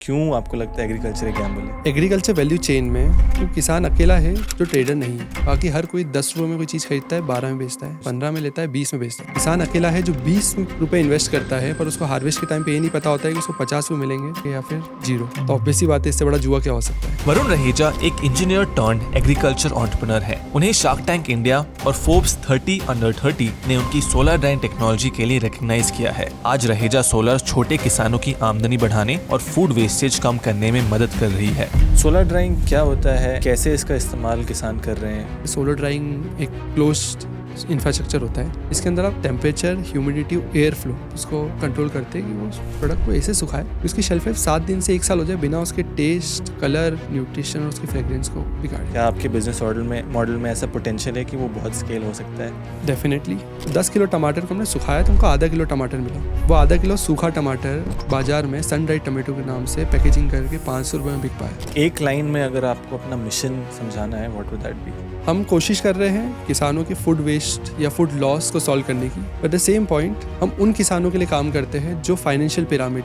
क्यों आपको लगता है एग्रीकल्चर एक गैम्बल है? एग्रीकल्चर वैल्यू चेन में तो किसान अकेला है जो ट्रेडर नहीं है। बाकी हर कोई 10 रुपए में कोई चीज खरीदता है, 12 में बेचता है, 15 में लेता है, 20 में बेचता है। किसान अकेला है जो 20 रुपए इन्वेस्ट करता है, पर उसको हार्वेस्ट के टाइम पे ये नहीं पता होता है कि उसको 50 रुपए मिलेंगे या फिर 0। तो ऑब्वियसली बात है, इससे बड़ा जुआ क्या हो सकता है। वरुण रहेजा एक इंजीनियर टर्न्ड एग्रीकल्चर एंटरप्रेन्योर है। उन्हें शार्क टैंक इंडिया और फोर्ब्स 30 अंडर 30 ने उनकी सोलर ड्राइंग टेक्नोलॉजी के लिए रिकॉग्नाइज किया है। आज रहेजा सोलर छोटे किसानों की आमदनी बढ़ाने और फूड वेस्टेज कम करने में मदद कर रही है। सोलर ड्राइंग क्या होता है, कैसे इसका इस्तेमाल किसान कर रहे हैं? सोलर ड्राइंग एक क्लोज्ड इंफ्रास्ट्रक्चर होता है। इसके अंदर आप टेम्परेचर, ह्यूमिडिटी, एयर फ्लो उसको कंट्रोल करते हैं कि वो प्रोडक्ट को ऐसे सुखाए कि उसकी शेल्फ लाइफ 7 दिन से 1 साल हो जाए बिना उसके टेस्ट, कलर, न्यूट्रिशन और उसकी फ्रेग्रेंस को बिगाड़े। क्या आपके बिजनेस मॉडल में ऐसा पोटेंशियल है कि वो बहुत स्केल हो सकता है? डेफिनेटली। 10 किलो टमाटर को हमने सुखाया तो हमको आधा किलो टमाटर मिला। वो आधा किलो सूखा टमाटर बाजार में सन ड्राइड टमाटो के नाम से पैकेजिंग करके 500 रुपये में बिक पाया। एक लाइन में अगर आपको अपना मिशन समझाना है, व्हाट वुड दैट बी? हम कोशिश कर रहे हैं किसानों की फूड वेस्ट या फूड लॉस को सॉल्व करने की। बट द सेम पॉइंट, हम उन किसानों के लिए काम करते हैं जो फाइनेंशियल पिरामिड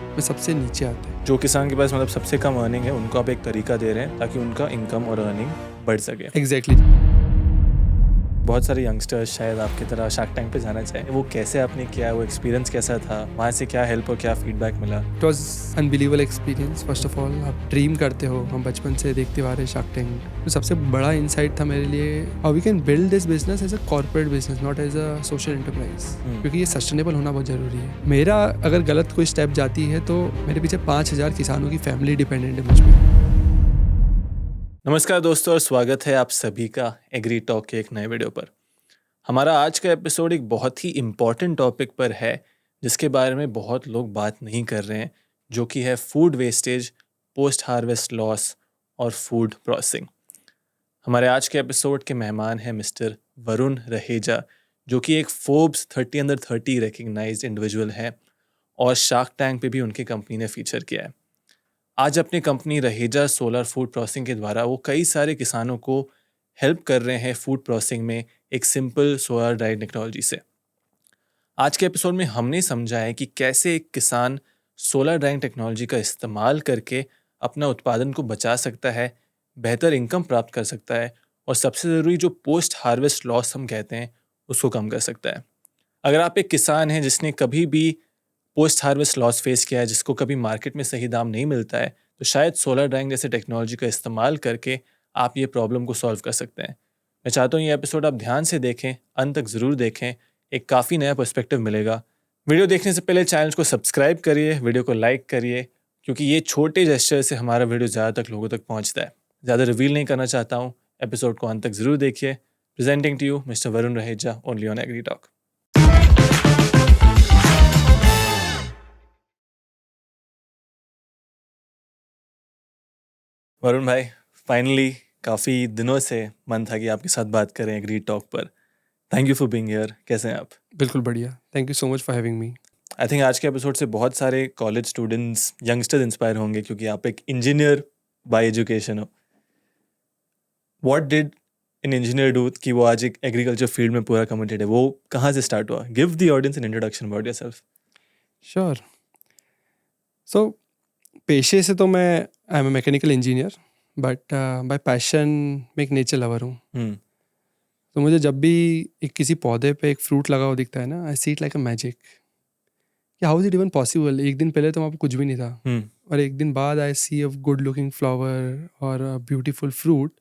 में सबसे नीचे आते हैं। जो किसान के पास मतलब सबसे कम अर्निंग है, उनको आप एक तरीका दे रहे हैं ताकि उनका इनकम और अर्निंग बढ़ सके। एग्जैक्टली। बहुत सारे यंगस्टर्स शायद आपकी तरह शार्क टैंक पे जाना चाहें। वो कैसे आपने किया, वो एक्सपीरियंस कैसा था, वहाँ से क्या हेल्प और क्या फीडबैक मिला? It was unbelievable experience. First of all, आप ड्रीम करते हो, हम बचपन से देखते आ रहे शार्क टैंक। तो सबसे बड़ा इंसाइट था मेरे लिए, how we can build this business as a corporate business, not as a social enterprise. क्योंकि ये सस्टेनेबल होना बहुत जरूरी है। मेरा अगर गलत कोई स्टेप जाती है तो मेरे पीछे 5000 किसानों की फैमिली डिपेंडेंट है मुझ पर। नमस्कार दोस्तों, और स्वागत है आप सभी का एग्री टॉक के एक नए वीडियो पर। हमारा आज का एपिसोड एक बहुत ही इम्पॉर्टेंट टॉपिक पर है जिसके बारे में बहुत लोग बात नहीं कर रहे हैं, जो कि है food wastage, post harvest loss और फूड प्रोसेसिंग। हमारे आज के एपिसोड के मेहमान हैं मिस्टर वरुण रहेजा, जो कि एक फोर्ब्स 30 अंडर 30 रिकग्नाइज्ड इंडिविजुअल है और शार्क टैंक पे भी उनकी कंपनी ने फीचर किया है। आज अपनी company Raheja solar food processing के द्वारा वो कई सारे किसानों को हेल्प कर रहे हैं फूड प्रोसेसिंग में एक सिंपल सोलर ड्राइड टेक्नोलॉजी से। आज के एपिसोड में हमने समझा है कि कैसे एक किसान सोलर ड्राइंग टेक्नोलॉजी का इस्तेमाल करके अपना उत्पादन को बचा सकता है, बेहतर इनकम प्राप्त कर सकता है और सबसे ज़रूरी जो पोस्ट हार्वेस्ट लॉस हम कहते हैं उसको कम कर सकता है। अगर आप एक किसान हैं जिसने कभी भी पोस्ट हार्वेस्ट लॉस फेस किया है, जिसको कभी मार्केट में सही दाम नहीं मिलता है, तो शायद सोलर ड्राइंग जैसे टेक्नोलॉजी का इस्तेमाल करके आप ये प्रॉब्लम को सॉल्व कर सकते हैं। मैं चाहता हूँ ये एपिसोड आप ध्यान से देखें, अंत तक ज़रूर देखें, एक काफ़ी नया पर्सपेक्टिव मिलेगा। वीडियो देखने से पहले चैनल को सब्सक्राइब करिए, वीडियो को लाइक करिए, क्योंकि ये छोटे जेस्चर से हमारा वीडियो ज़्यादा तक लोगों तक पहुँचता है। ज़्यादा रिवील नहीं करना चाहता हूँ, एपिसोड को अंत तक ज़रूर देखिए। Presenting to you mister Varun Raheja, only on Agri Talk. Varun भाई, फाइनली काफ़ी दिनों से मन था कि आपके साथ बात करें एग्री टॉक पर। Thank you for being here. कैसे हैं आप? बिल्कुल बढ़िया, thank you so much for having me. I think आज के एपिसोड से बहुत सारे कॉलेज स्टूडेंट्स, यंगस्टर्स इंस्पायर होंगे, क्योंकि आप एक इंजीनियर बाय एजुकेशन हो। What did an engineer do कि वो आज एक एग्रीकल्चर फील्ड में पूरा कमिटेड है? वो कहाँ से स्टार्ट हुआ? Give the audience an introduction about yourself. Sure. So पेशे से तो मैं I am a mechanical engineer, but by passion मैं एक नेचर लवर हूँ। तो मुझे जब भी एक किसी पौधे पे एक फ्रूट लगा हुआ दिखता है ना, I see it like a magic कि how is it even possible. एक दिन पहले तो वहाँ पे कुछ भी नहीं था, और एक दिन बाद आई सी अ गुड लुकिंग फ्लावर और अ ब्यूटीफुल फ्रूट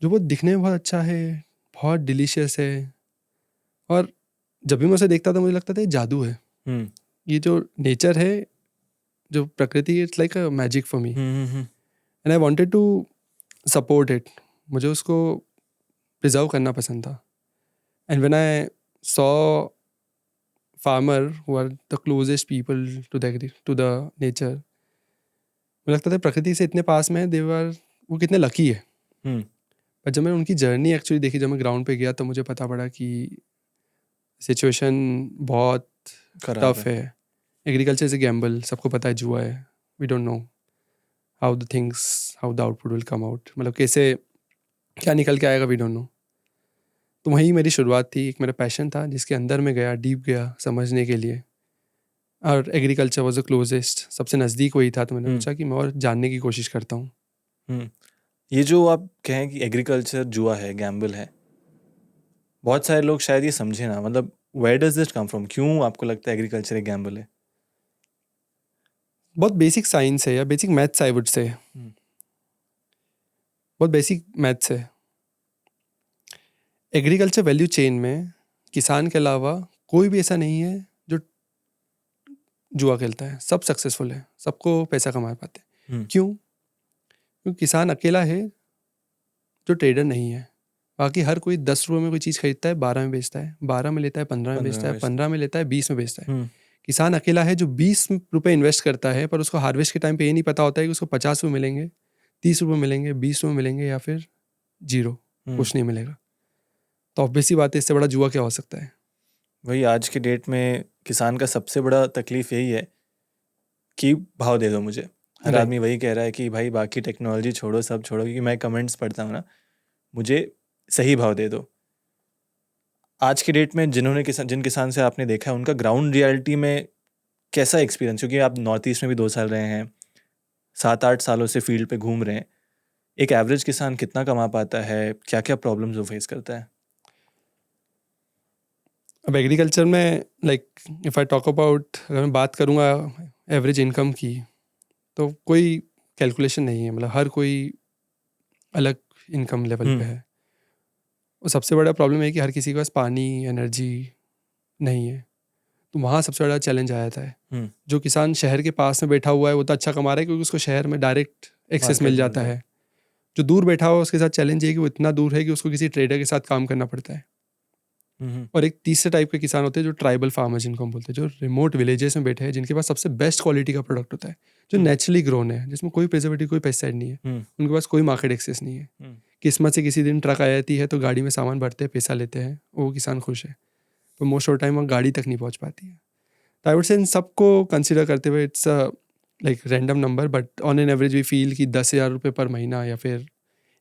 जो बहुत दिखने में बहुत अच्छा है, बहुत डिलीशियस है। और जब भी मैं उसे देखता था मुझे लगता था ये जादू है। ये जो नेचर है, जो प्रकृति, it's like a magic for me, and I wanted to support it. मुझे उसको प्रिजर्व करना पसंद था। And when I saw farmer who are the closest people to the nature, मुझे लगता था प्रकृति से इतने पास में है, वो कितने लकी है। पर जब मैंने उनकी जर्नी एक्चुअली देखी, जब मैं ग्राउंड पे गया, तो मुझे पता पड़ा कि सिचुएशन बहुत टफ है। एग्रीकल्चर इज ए गैम्बल, सबको पता है, जुआ है। We don't know how the output will come out, मतलब कैसे क्या निकल के आएगा, वी डोंट नो। तो वहीं मेरी शुरुआत थी, एक मेरा पैशन था जिसके अंदर में गया, डीप गया समझने के लिए। और एग्रीकल्चर वॉज द क्लोजेस्ट, सबसे नज़दीक वही था, तो मैंने हम्म। सोचा कि मैं और जानने की कोशिश करता हूँ। ये जो आप कहें कि एग्रीकल्चर जुआ है, गैम्बल है, बहुत सारे लोग शायद ये समझे ना, मतलब where does this come from, क्यों आपको लगता है एग्रीकल्चर एक गैम्बल है? बहुत बेसिक साइंस है या बेसिक मैथ्स आई वुड से, बहुत बेसिक मैथ्स है। एग्रीकल्चर वैल्यू चेन में किसान के अलावा कोई भी ऐसा नहीं है जो जुआ खेलता है, सब सक्सेसफुल है, सबको पैसा कमा पाते हैं। क्यों? क्योंकि किसान अकेला है जो ट्रेडर नहीं है। बाकी हर कोई 10 रुपये में कोई चीज़ खरीदता है, 12 में बेचता है, 12 में लेता है, 15 में बेचता है, 15 में लेता है, 20 में बेचता है। किसान अकेला है जो 20 रुपये इन्वेस्ट करता है, पर उसको हार्वेस्ट के टाइम पे ये नहीं पता होता है कि उसको 50 रुपये मिलेंगे, 30 रुपये मिलेंगे, 20 रुपये मिलेंगे या फिर जीरो, कुछ नहीं मिलेगा। तो ऑब्वियसली बात है, इससे बड़ा जुआ क्या हो सकता है? वही आज के डेट में किसान का सबसे बड़ा तकलीफ यही है कि भाव दे दो मुझे। हर Right. आदमी वही कह रहा है कि भाई बाकी टेक्नोलॉजी छोड़ो, सब छोड़ो, क्योंकि मैं कमेंट्स पढ़ता हूँ ना, मुझे सही भाव दे दो। आज के डेट में जिन किसान से आपने देखा है, उनका ग्राउंड रियलिटी में कैसा एक्सपीरियंस? क्योंकि आप नॉर्थ ईस्ट में भी 2 साल रहे हैं, 7-8 सालों से फील्ड पे घूम रहे हैं, एक एवरेज किसान कितना कमा पाता है, क्या क्या प्रॉब्लम्स वो फेस करता है? अब एग्रीकल्चर में इफ़ आई टॉक अबाउट, अगर मैं बात करूँगा एवरेज इनकम की, तो कोई कैलकुलेशन नहीं है, मतलब हर कोई अलग इनकम लेवल पे है। और सबसे बड़ा प्रॉब्लम है कि हर किसी के पास पानी, एनर्जी नहीं है, तो वहाँ सबसे बड़ा चैलेंज आ जाता है। जो किसान शहर के पास में बैठा हुआ है वो तो अच्छा कमा रहा है क्योंकि उसको शहर में डायरेक्ट एक्सेस मिल जाता है। जो दूर बैठा हुआ है उसके साथ चैलेंज ये कि वो इतना दूर है कि उसको किसी ट्रेडर के साथ काम करना पड़ता है। और एक तीसरे टाइप के किसान होते हैं जो ट्राइबल फार्मर जिनको हम बोलते हैं, जो रिमोट विलेजेस में बैठे हैं, जिनके पास सबसे बेस्ट क्वालिटी का प्रोडक्ट होता है, जो नेचुरली ग्रोन है, जिसमें कोई प्रिजर्वेटिव, कोई पेस्टिसाइड नहीं है, उनके पास कोई मार्केट एक्सेस नहीं है। किस्मत से किसी दिन ट्रक आ जाती है तो गाड़ी में सामान भरते हैं, पैसा लेते हैं, वो किसान खुश है, पर मोस्ट ऑफ टाइम वो गाड़ी तक नहीं पहुँच पाती है। तो आई वुड से इन सबको कंसिडर करते हुए it's like random number, but on an average we feel कि 10,000 रुपये पर महीना या फिर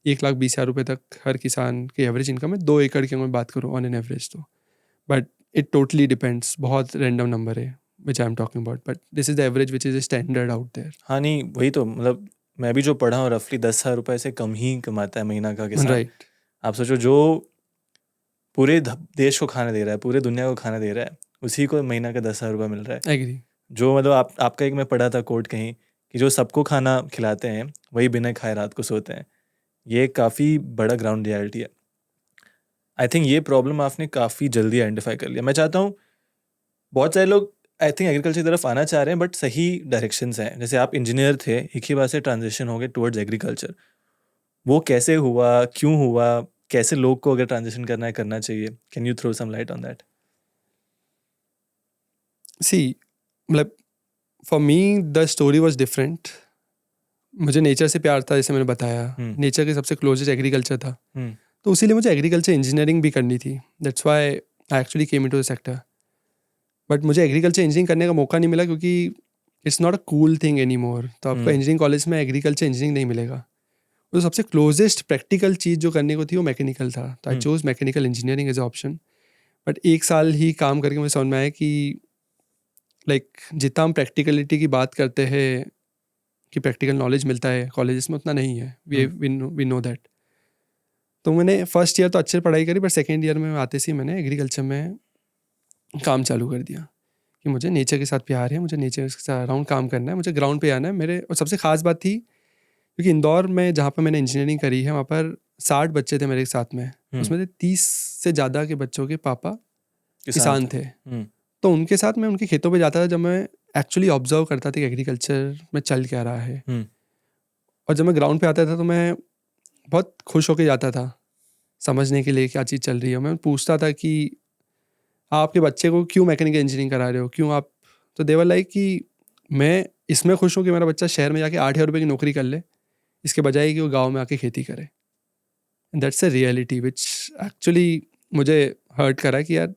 1,20,000 रुपये तक हर किसान की एवरेज इनकम है। 2 एकड़ की अगर मैं बात करूँ ऑन एन एवरेज तो, बट इट टोटली डिपेंड्स, बहुत रैंडम नंबर है which I am talking about, but this is the average which is a standard out there. हाँ नहीं, वही तो, मतलब मैं भी जो पढ़ा हूँ रफली 10,000 रुपये से कम ही कमाता है महीना का किसान। राइट। आप सोचो, जो पूरे देश को खाना दे रहा है, पूरे दुनिया को खाना दे रहा है, उसी को महीना का 10,000 रुपये मिल रहा है। एग्री। जो मतलब आपका एक मैं पढ़ा था कोट कहीं कि जो सबको खाना खिलाते हैं वही बिना खाए रात को सोते हैं। ये काफ़ी बड़ा ग्राउंड रियलिटी है। आई थिंक ये प्रॉब्लम आपने काफ़ी जल्दी आइडेंटिफाई कर लिया। मैं चाहता हूँ, बहुत सारे लोग आई थिंक एग्रीकल्चर की तरफ आना चाह रहे हैं, बट सही डायरेक्शंस हैं। जैसे आप इंजीनियर थे, एक ही बार से ट्रांजिशन हो गए टुवर्ड्स एग्रीकल्चर, वो कैसे हुआ, क्यों हुआ, कैसे लोग को अगर ट्रांजिशन करना है करना चाहिए? Can you throw some light on that? See, मतलब for me the story was different. मुझे नेचर से प्यार था, जैसे मैंने बताया, नेचर के सबसे क्लोजेस्ट एग्रीकल्चर था, तो उसीलिए मुझे एग्रीकल्चर इंजीनियरिंग भी करनी थी। That's why I actually came into the sector. But मुझे एग्रीकल्चर इंजीनियरिंग करने का मौका नहीं मिला क्योंकि it's not a cool thing any more. तो आपको इंजीनियरिंग कॉलेज में एग्रीकल्चर इंजीनियरिंग नहीं मिलेगा। तो सबसे क्लोजेस्ट प्रैक्टिकल चीज़ जो करने को थी वो मैकेनिकल था, तो I chose mechanical engineering as option. But 1 साल ही काम करके मुझे समझ में आया कि जितना हम प्रैक्टिकलिटी की बात करते हैं कि प्रैक्टिकल नॉलेज मिलता है कॉलेजेस में, उतना नहीं है। We know that. तो मैंने फर्स्ट ईयर तो अच्छे पढ़ाई करी, बट सेकेंड ईयर में आते से मैंने एग्रीकल्चर में काम चालू कर दिया कि मुझे नेचर के साथ प्यार है, मुझे नेचर के साथ अराउंड काम करना है, मुझे ग्राउंड पे आना है मेरे। और सबसे खास बात थी क्योंकि इंदौर में जहाँ पर मैंने इंजीनियरिंग करी है, वहाँ पर 60 बच्चे थे मेरे साथ में, उसमें से 30 से ज़्यादा के बच्चों के पापा किसान थे। तो उनके साथ मैं उनके खेतों पे जाता था, जब मैं एक्चुअली ऑब्जर्व करता था कि एग्रीकल्चर में चल क्या रहा है। और जब मैं ग्राउंड पे आता था तो मैं बहुत खुश होकर जाता था समझने के लिए क्या चीज़ चल रही है। मैं पूछता था कि आपके बच्चे को क्यों मैकेनिकल इंजीनियरिंग करा रहे हो, क्यों आप? तो दे वर लाइक कि मैं इसमें खुश हूँ कि मेरा बच्चा शहर में जाके 8,000 रुपये की नौकरी कर ले, इसके बजाय कि वो गाँव में आके खेती करे। That's a reality which actually मुझे हर्ट करा कि यार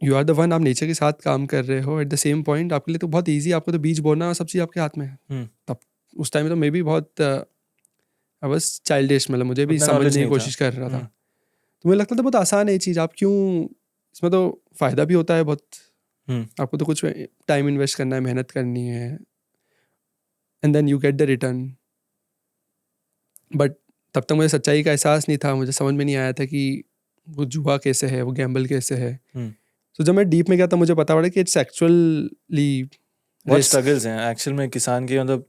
यू आर द वन, आप नेचर के साथ काम कर रहे हो, एट द सेम पॉइंट आपके लिए तो बहुत ईजी, आपको तो बीज बोना और सब चीज़ आपके हाथ में है। तब उस टाइम में तो मैं भी बहुत आई वाज चाइल्डिश, मतलब मुझे भी समझने की कोशिश कर रहा था। तो मुझे लगता था बहुत आसान है ये चीज़, आप क्यों, इसमें तो फ़ायदा भी होता है बहुत, आपको तो कुछ टाइम इन्वेस्ट करना है, मेहनत करनी है, and then you get the return. But तब तक मुझे सच्चाई का एहसास नहीं था, मुझे समझ में नहीं आया था कि वो जुआ कैसे है, वो गैम्बल कैसे है। तो जब मैं डीप में गया तो मुझे पता पड़ा कि इट्स एक्चुअली बहुत स्ट्रगल्स हैं एक्चुअल में किसान के। मतलब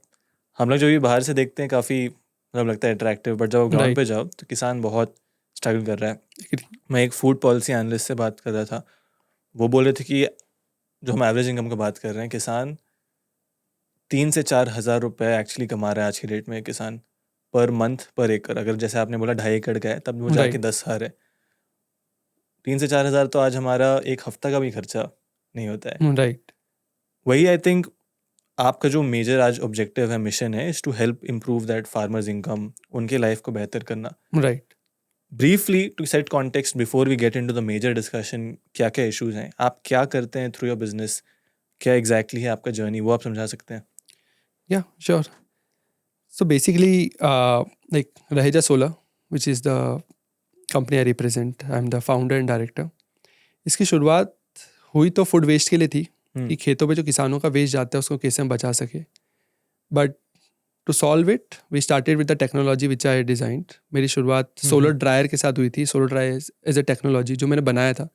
हम लोग जो भी बाहर से देखते हैं काफ़ी मतलब लगता है अट्रैक्टिव, बट जब ग्राउंड पे जाओ तो किसान बहुत स्ट्रगल कर रहा है। मैं एक फूड पॉलिसी एनालिस्ट से बात कर रहा था, वो बोल रहे थे कि जो हम एवरेज इनकम की बात कर रहे हैं, किसान 3 से 4 हज़ार रुपये एक्चुअली कमा रहा है आज की डेट में किसान पर मंथ पर एकड़। अगर जैसे आपने बोला 2.5 एकड़ का है तब वो जाके 10 हज़ार है। 3 से 4 हज़ार तो आज हमारा एक हफ्ता का भी खर्चा नहीं होता है। राइट। वही आई थिंक आपका जो मेजर आज ऑब्जेक्टिव है, मिशन है, is to help improve that farmers income, उनके लाइफ को बेहतर करना। Right. Briefly to set context before we get into the major discussion, क्या क्या इश्यूज हैं, आप क्या करते हैं थ्रू योर बिजनेस, क्या एग्जैक्टली है आपका जर्नी, वो आप समझा सकते हैं? या sure. So basically like Raheja Solar which is the company I represent, I am the founder and director. इसकी शुरुआत हुई तो फूड वेस्ट के लिए थी कि खेतों पे जो किसानों का वेस्ट जाता है उसको कैसे हम बचा सके। But to solve it we started with the technology which I designed. मेरी शुरुआत सोलर ड्रायर के साथ हुई थी। Solar dryer as a technology जो मैंने बनाया था,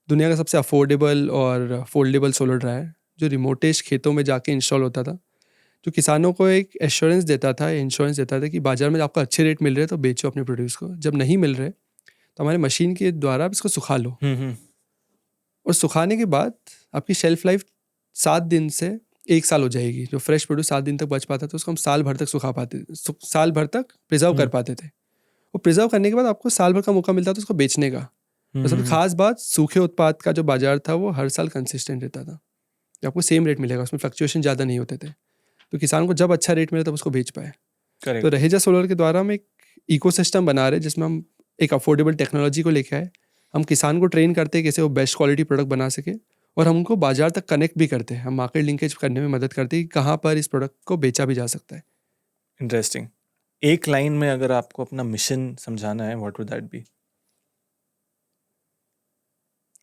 दुनिया का सबसे अफोर्डेबल और फोल्डेबल सोलर ड्रायर, जो रिमोटेस्ट खेतों में जाके इंस्टॉल होता था, जो किसानों को एक एश्योरेंस देता था, इंश्योरेंस देता था कि बाजार में आपको अच्छे रेट मिल रहे हैं तो बेचो अपने प्रोड्यूस को, जब नहीं मिल रहे तो हमारे मशीन के द्वारा आप इसको सुखा लो। और सुखाने के बाद आपकी शेल्फ लाइफ 7 दिन से 1 साल हो जाएगी। जो फ्रेश प्रोड्यूस 7 दिन तक बच पाता था उसको हम साल भर तक सुखा पाते, साल भर तक प्रिजर्व कर पाते थे। और प्रिजर्व करने के बाद आपको साल भर का मौका मिलता था उसको बेचने का। तो सबसे खास बात, सूखे उत्पाद का जो बाजार था वो हर साल कंसिस्टेंट रहता था, आपको सेम रेट मिलेगा, उसमें फ्लक्चुएशन ज़्यादा नहीं होते थे। तो किसान को जब अच्छा रेट मिले तब उसको बेच पाए। तो रहेजा सोलर के द्वारा हम एक इकोसिस्टम बना रहे हैं जिसमें हम एक अफोर्डेबल टेक्नोलॉजी को लेकर आए। हम किसान को ट्रेन करते हैं कैसे वो बेस्ट क्वालिटी प्रोडक्ट बना सके, और हम उनको बाजार तक कनेक्ट भी करते हैं। हम मार्केट लिंकेज करने में मदद करते हैं कि कहाँ पर इस प्रोडक्ट को बेचा भी जा सकता है। इंटरेस्टिंग। एक लाइन में अगर आपको अपना मिशन समझाना है, व्हाट वुड दैट बी?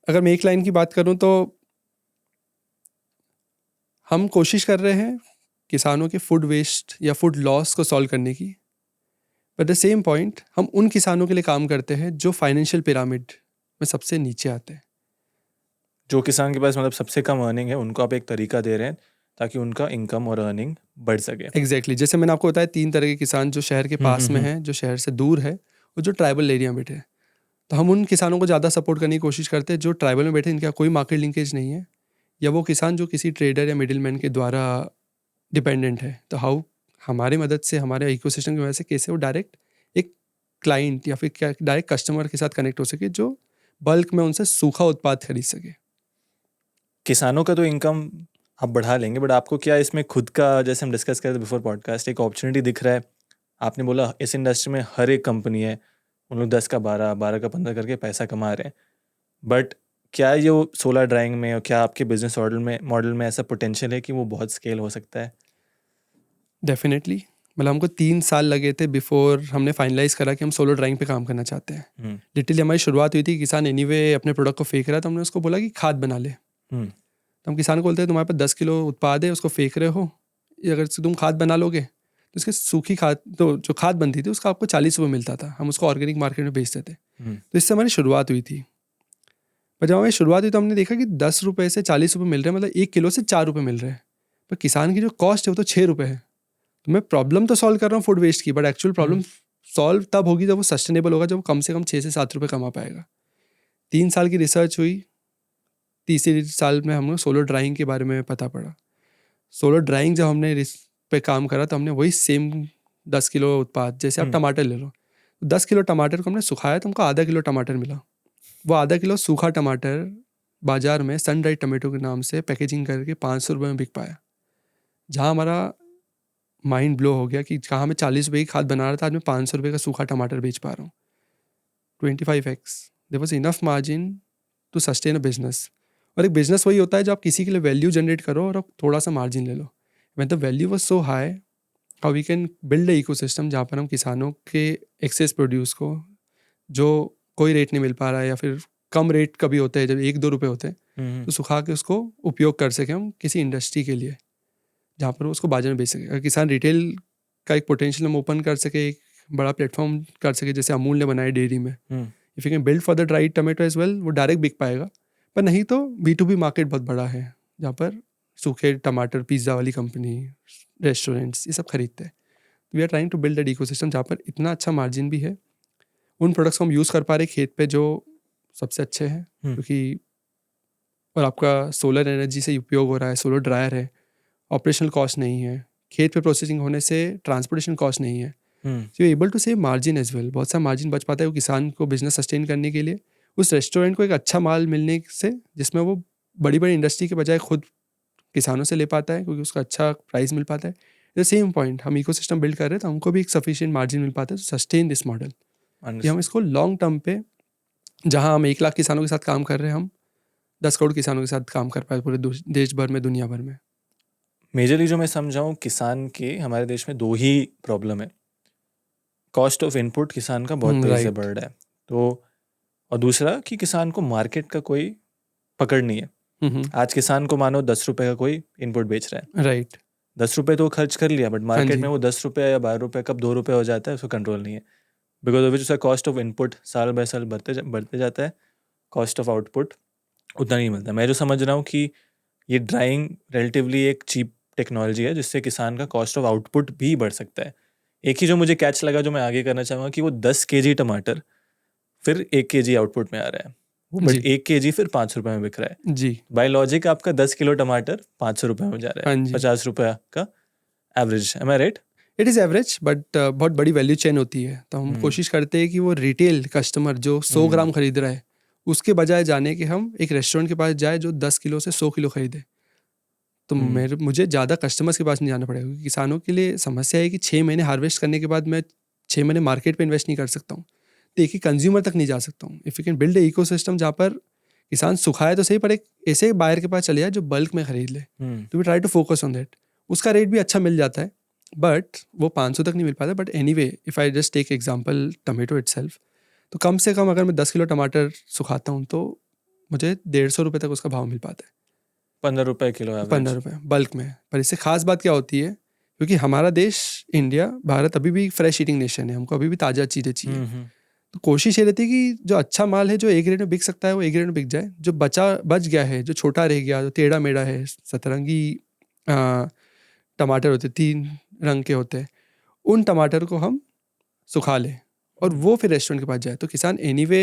अगर मैं एक लाइन की बात करूं तो हम कोशिश कर रहे हैं किसानों के फूड वेस्ट या फूड लॉस को सॉल्व करने की। बट द सेम पॉइंट, हम उन किसानों के लिए काम करते हैं जो फाइनेंशियल पिरामिड में सबसे नीचे आते हैं। जो किसान के पास मतलब सबसे कम अर्निंग है, उनको आप एक तरीका दे रहे हैं ताकि उनका इनकम और अर्निंग बढ़ सके। एग्जैक्टली। जैसे मैंने आपको बताया 3 तरह के किसान, जो शहर के पास में हैं, जो शहर से दूर है, और जो ट्राइबल एरिया में बैठे हैं। तो हम उन किसानों को ज़्यादा सपोर्ट करने की कोशिश करते हैं जो ट्राइबल में बैठे, इनका कोई मार्केट लिंकेज नहीं है, या वो किसान जो किसी ट्रेडर या मिडिल मैन के द्वारा डिपेंडेंट है। तो हाउ हमारी मदद से, हमारे इकोसिस्टम की वजह से कैसे वो डायरेक्ट एक क्लाइंट या फिर क्या डायरेक्ट कस्टमर के साथ कनेक्ट हो सके, जो बल्क में उनसे सूखा उत्पाद खरीद सके। किसानों का तो इनकम आप बढ़ा लेंगे, बट आपको क्या इसमें खुद का, जैसे हम डिस्कस कर रहे थे बिफोर पॉडकास्ट, एक अपॉर्चुनिटी दिख रहा है? आपने बोला इस इंडस्ट्री में हर एक कंपनी है, उन लोग 10 का 12, 12 का 15 करके पैसा कमा रहे हैं, बट क्या ये सोलर ड्राइंग में और क्या आपके बिजनेस मॉडल में ऐसा पोटेंशियल है कि वो बहुत स्केल हो सकता है? डेफिनेटली। मतलब हमको 3 साल लगे थे बिफोर हमने फाइनलाइज करा कि हम सोलर ड्राइंग पे काम करना चाहते हैं। लिटरली हमारी शुरुआत हुई थी, किसान एनीवे अपने प्रोडक्ट को फेंक रहा है, तो हमने उसको बोला कि खाद बना ले। तो हम किसान को बोलते हैं तुम्हारे पास 10 किलो उत्पाद है, उसको फेंक रहे हो, अगर तुम खाद बना लोगे तो उसके सूखी खाद, तो जो खाद बनती थी उसका आपको 40 रुपये मिलता था, हम उसको ऑर्गेनिक मार्केट में बेचते थे। तो इससे हमारी शुरुआत हुई थी। पर जब हमारी शुरुआत हुई तो हमने देखा कि 10 रुपये से 40 रुपये मिल रहे हैं, मतलब 1 किलो से 4 रुपये मिल रहे हैं, पर किसान की जो कॉस्ट है वो तो 6 रुपये है। तो मैं प्रॉब्लम तो सॉल्व कर रहा हूँ फूड वेस्ट की, बट एक्चुअल प्रॉब्लम सॉल्व तब होगी जब वो सस्टेनेबल होगा, जब वो कम से कम 6 से 7 रुपये कमा पाएगा। 3 साल की रिसर्च हुई, तीसरे साल में हमको सोलर ड्राइंग के बारे में पता पड़ा। सोलर ड्राइंग जब हमने पे काम करा तो हमने वही सेम 10 किलो उत्पाद, जैसे आप टमाटर ले लो, 10 किलो टमाटर को हमने सुखाया तो हमको आधा किलो टमाटर मिला। वो आधा किलो सूखा टमाटर बाजार में सन ड्राइड टमाटो के नाम से पैकेजिंग करके 500 रुपये में बिक पाया। जहाँ हमारा माइंड ब्लो हो गया कि कहाँ मैं 40 रुपये की खाद बना रहा था, आज मैं 500 रुपये का सूखा टमाटर बेच पा रहा हूँ। 25x। There was enough margin to sustain a business. और एक बिजनेस वही होता है जो आप किसी के लिए वैल्यू जनरेट करो और आप थोड़ा सा मार्जिन ले लो। When the value was so high, how we can build a ecosystem जहाँ पर हम किसानों के एक्सेस प्रोड्यूस को, जो कोई रेट नहीं मिल पा रहा है या फिर कम रेट कभी होते हैं जब 1-2 रुपये होते हैं, तो सुखा के उसको उपयोग कर सकें हम किसी इंडस्ट्री के लिए, जहाँ पर वो उसको बाजार में बेच सके। अगर किसान रिटेल का एक पोटेंशियल हम ओपन कर सके, एक बड़ा प्लेटफॉर्म कर सके जैसे अमूल ने बनाया डेयरी में, if you can build for the dried tomato as well, वो डायरेक्ट बिक पाएगा। पर नहीं तो B2B मार्केट बहुत बड़ा है, जहाँ पर सूखे टमाटर पिज़्ज़ा वाली कंपनी, रेस्टोरेंट्स, ये सब खरीदते हैं। We are trying to build that ecosystem जहाँ पर इतना अच्छा मार्जिन भी है, उन प्रोडक्ट्स को हम यूज़ कर पा रहे खेत पे जो सबसे अच्छे हैं, क्योंकि और आपका सोलर एनर्जी से उपयोग हो रहा है, सोलर ड्रायर है, ऑपरेशनल कॉस्ट नहीं है, खेत पे प्रोसेसिंग होने से ट्रांसपोर्टेशन कॉस्ट नहीं है, so you able to save margin as well. बहुत सा मार्जिन बच पाता है वो किसान को बिजनेस सस्टेन करने के लिए, उस रेस्टोरेंट को एक अच्छा माल मिलने से, जिसमें वो बड़ी बड़ी इंडस्ट्री के बजाय खुद किसानों से ले पाता है, क्योंकि उसका अच्छा प्राइस मिल पाता है। द सेम पॉइंट, हम इकोसिस्टम बिल्ड कर रहे हैं तो हमको भी एक सफिशिएंट मार्जिन मिल पाता है टू सस्टेन दिस मॉडल, कि हम इसको लॉन्ग टर्म पे, जहाँ हम 1 लाख किसानों के साथ काम कर रहे हैं, हम 10 करोड़ किसानों के साथ काम कर पाए पूरे देश भर में, दुनिया भर में। मेजरली जो मैं समझाऊँ, किसान के हमारे देश में 2 ही प्रॉब्लम है। कॉस्ट ऑफ इनपुट किसान का बहुत तेज़ी से बढ़ रहा है, तो और दूसरा कि किसान को मार्केट का कोई पकड़ नहीं है। आज किसान को मानो 10 रुपये का कोई इनपुट बेच रहा है, राइट, 10 रुपये तो खर्च कर लिया, बट मार्केट में वो 10 रुपये या 12 रुपये कब 2 रुपये हो जाता है उसको कंट्रोल नहीं है, बिकॉज ऑफ विच उसका कॉस्ट ऑफ इनपुट साल बाय साल बढ़ते जाता है, कॉस्ट ऑफ आउटपुट उतना नहीं मिलता। मैं जो समझ रहा हूँ कि ये ड्राइंग रिलेटिवली एक चीप टेक्नोलॉजी है, जिससे किसान का कॉस्ट ऑफ आउटपुट भी बढ़ सकता है। एक ही जो मुझे कैच लगा, जो मैं आगे करना चाहूँगा, कि वो 10 kg टमाटर फिर 1 kg आउटपुट में आ रहा है, बट 1 kg फिर 5 रुपये में बिक रहा है जी। बाय लॉजिक आपका 10 किलो टमाटर 500 रुपये में जा रहा है, 50 रुपये का average, am I right? It is average, but बहुत बड़ी वैल्यू चेन होती है, तो हम कोशिश करते हैं कि वो रिटेल कस्टमर जो 100 ग्राम खरीद रहा है, उसके बजाय जाने के हम एक रेस्टोरेंट के पास जाए जो 10 किलो से 100 किलो खरीदे, तो मुझे ज़्यादा कस्टमर्स के पास नहीं जाना पड़ेगा, क्योंकि किसानों के लिए समस्या है कि 6 महीने हार्वेस्ट करने के बाद मैं 6 महीने मार्केट पे इन्वेस्ट नहीं कर सकता हूँ, तो एक ही कंज्यूमर तक नहीं जा सकता हूँ। If you can build a ecosystem जहाँ पर किसान सुखाए तो सही, पर एक ऐसे बायर के पास चले जाए जो बल्क में खरीद ले, तो we try to focus on that. उसका रेट भी अच्छा मिल जाता है, बट वो 500 तक नहीं मिल पाता। But anyway, if I just take example tomato itself, तो कम से कम अगर मैं 10 किलो टमाटर सुखाता हूँ तो मुझे 150 रुपये तक उसका भाव मिल पाता है, 15 रुपये किलो, 15 रुपये बल्क में। पर इससे खास बात क्या होती है, क्योंकि हमारा देश इंडिया, भारत अभी भी फ्रेश ईटिंग नेशन है, हमको अभी भी ताज़ा चीज़ें चाहिए, तो कोशिश ये रहती है कि जो अच्छा माल है, जो A ग्रेड में बिक सकता है, वो A ग्रेड में बिक जाए। जो बच गया है, जो छोटा रह गया, जो टेढ़ा मेढ़ा है, सतरंगी टमाटर होते, 3 रंग के होते हैं, उन टमाटर को हम सुखा लें और वो फिर रेस्टोरेंट के पास जाए। तो किसान एनीवे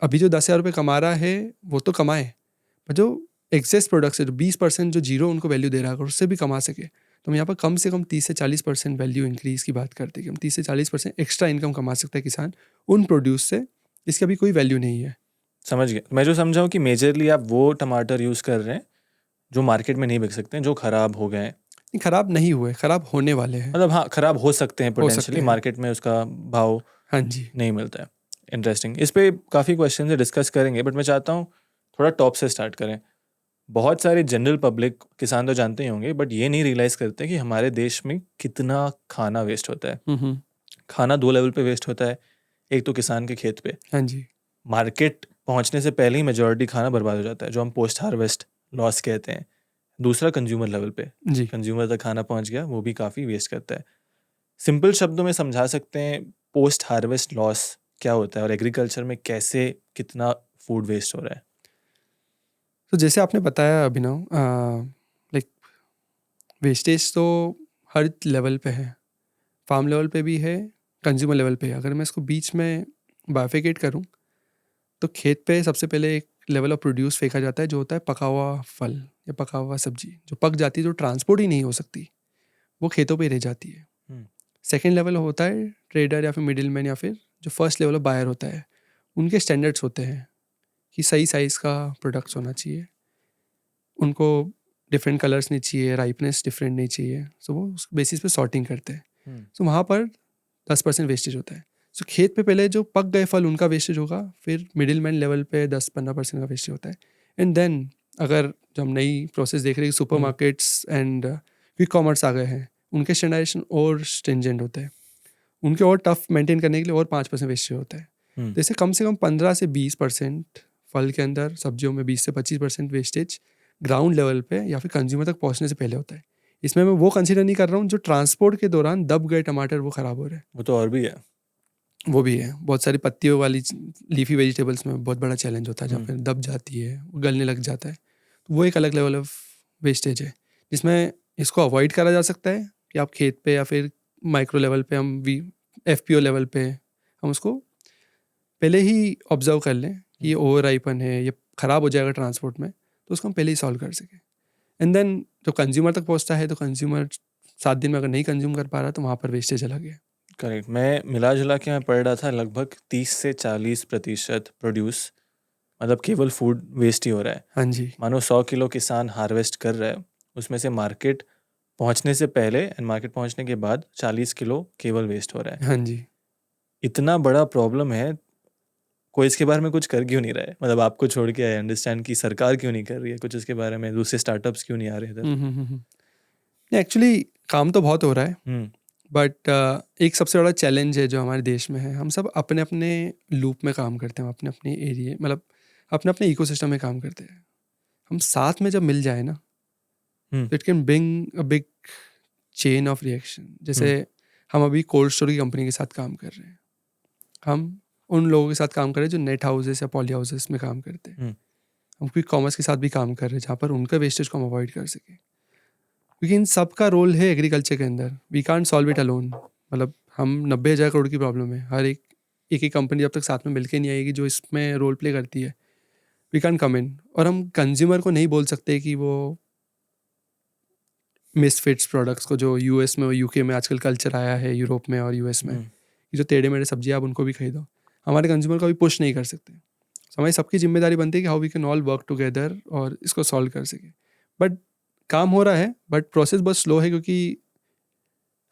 अभी जो 10,000 रुपये कमा रहा है वो तो कमाए, पर जो एक्सेस प्रोडक्ट्स है, जो 20% जो जीरो उनको वैल्यू दे रहा है, अगर उससे भी कमा सके, तो हम यहाँ पर कम से कम 30 से 40% वैल्यू इंक्रीज़ की बात करते हैं कि हम 30 से 40% एक्स्ट्रा इनकम कमा सकता है किसान उन प्रोड्यूस से, इसकी अभी कोई वैल्यू नहीं है। समझ गया। मैं जो समझाऊँ कि मेजरली आप वो टमाटर यूज़ कर रहे हैं जो मार्केट में नहीं बिक सकते हैं, जो ख़राब हो गए हैं। ख़राब नहीं हुए, ख़राब होने वाले हैं, मतलब हाँ, ख़राब हो सकते हैं पोटेंशियली, हैं। मार्केट में उसका भाव हाँ जी, नहीं मिलता है। इंटरेस्टिंग। इस पे काफ़ी क्वेश्चन है, डिस्कस करेंगे, बट मैं चाहता हूँ थोड़ा टॉप से स्टार्ट करें। बहुत सारे जनरल पब्लिक, किसान तो जानते ही होंगे, बट ये नहीं रियलाइज़ करते कि हमारे देश में कितना खाना वेस्ट होता है। खाना 2 लेवल पे वेस्ट होता है। एक तो किसान के खेत पे, हाँ जी, मार्केट पहुंचने से पहले ही मेजॉरिटी खाना बर्बाद हो जाता है, जो हम पोस्ट हार्वेस्ट लॉस कहते हैं। दूसरा कंज्यूमर लेवल पे, जी। कंज्यूमर तक खाना पहुंच गया, वो भी काफ़ी वेस्ट करता है। सिंपल शब्दों में समझा सकते हैं पोस्ट हार्वेस्ट लॉस क्या होता है और एग्रीकल्चर में कैसे कितना फूड वेस्ट हो रहा है। तो जैसे आपने बताया अभिनव, लाइक वेस्टेज तो हर लेवल पे है, फार्म लेवल पे भी है, कंज्यूमर लेवल पे है। अगर मैं इसको बीच में बाइफिकेट करूं, तो खेत पे सबसे पहले एक लेवल ऑफ प्रोड्यूस फेंका जाता है, जो होता है पका हुआ फल या पका हुआ सब्जी, जो पक जाती है, जो ट्रांसपोर्ट ही नहीं हो सकती, वो खेतों पे रह जाती है। सेकेंड लेवल होता है ट्रेडर या फिर मिडिल मैन, या फिर जो फर्स्ट लेवल ऑफ बायर होता है, उनके स्टैंडर्ड्स होते हैं कि सही साइज़ का प्रोडक्ट्स होना चाहिए, उनको डिफरेंट कलर्स नहीं चाहिए, राइपनेस डिफरेंट नहीं चाहिए, सो वो उस बेसिस पे सॉर्टिंग करते हैं। सो वहाँ पर 10% वेस्टेज होता है। सो खेत पे पहले जो पक गए फल, उनका वेस्टेज होगा, फिर मिडिल मैन लेवल पे 10-15% का वेस्टेज होता है। एंड देन अगर जो हम नई प्रोसेस देख रहे हैं, supermarkets and quick commerce आ गए हैं, उनके स्टैंडर्डाइजेशन और स्ट्रिंजेंट होते हैं, उनके और टफ मेंटेन करने के लिए और 5% वेस्टेज होता है। जैसे कम से कम 15 से 20% फल के अंदर, सब्जियों में 20 से 25% वेस्टेज ग्राउंड लेवल पे या फिर कंज्यूमर तक पहुंचने से पहले होता है। इसमें मैं वो कंसीडर नहीं कर रहा हूँ जो ट्रांसपोर्ट के दौरान दब गए टमाटर वो ख़राब हो रहे हैं, वो तो और भी है। वो भी है। बहुत सारी पत्तियों वाली लीफी वेजिटेबल्स में बहुत बड़ा चैलेंज होता है जहाँ पे दब जाती है, गलने लग जाता है। तो वो एक अलग लेवल ऑफ वेस्टेज है जिसमें इसको अवॉइड करा जा सकता है कि आप खेत पे या फिर माइक्रो लेवल पे हम FPO लेवल पे हम उसको पहले ही ऑब्जर्व कर लें कि ये ओवर राइपन है, ये ख़राब हो जाएगा ट्रांसपोर्ट में, तो उसको हम पहले ही सॉल्व कर सकें। एंड देन जो कंज्यूमर तक पहुंचता है, तो कंज्यूमर 7 दिन में अगर नहीं कंज्यूम कर पा रहा तो वहाँ पर वेस्टेज अलग है। करेक्ट। मैं मिला जुला के मैं पढ़ रहा था लगभग 30 से 40% प्रोड्यूस मतलब केवल फूड वेस्ट ही हो रहा है। हाँ जी। मानो 100 किलो किसान हार्वेस्ट कर रहा है, उसमें से मार्केट पहुंचने से पहले एंड मार्केट पहुंचने के बाद 40 किलो केवल वेस्ट हो रहा है। हाँ जी। इतना बड़ा प्रॉब्लम है, कोई इसके बारे में कुछ कर क्यों नहीं रहा है? मतलब आपको छोड़ के आई अंडरस्टैंड की सरकार क्यों नहीं कर रही है कुछ इसके बारे में, दूसरे स्टार्टअप्स क्यों नहीं आ रहे इधर? एक्चुअली काम तो बहुत हो रहा है, हम्म बट एक सबसे बड़ा चैलेंज है जो हमारे देश में है, हम सब अपने अपने लूप में काम करते हैं, अपने अपने एरिया मतलब अपने अपने इकोसिस्टम में काम करते हैं। हम साथ में जब मिल जाए ना, तो it can bring a big chain of reaction. जैसे हम अभी कोल्ड स्टोर की कंपनी के साथ काम कर रहे हैं, हम उन लोगों के साथ काम कर रहे हैं जो नेट हाउसेस या पॉली हाउसेस में काम करते हैं। हम क्विक कॉमर्स के साथ भी काम कर रहे हैं जहाँ पर उनका वेस्टेज को हम अवॉइड कर सकें, क्योंकि इन सब का रोल है एग्रीकल्चर के अंदर। We can't solve it alone. मतलब हम 90,000 करोड़ की प्रॉब्लम है, हर एक कंपनी जब तक साथ में मिलकर नहीं आएगी जो इसमें रोल प्ले करती है, वी कांट कम इन। और हम कंज्यूमर को नहीं बोल सकते कि वो मिसफिट्स प्रोडक्ट्स को, जो US में और UK में आजकल कल्चर आया है, यूरोप में और US में, कि जो टेढ़े मेढ़े सब्जी आप उनको भी खरीदो, हमारे कंज्यूमर को भी पुश नहीं कर सकते। तो हमारी सबकी जिम्मेदारी बनती है कि how we can all work together और इसको सॉल्व कर सके। बट काम हो रहा है, बट प्रोसेस बहुत स्लो है, क्योंकि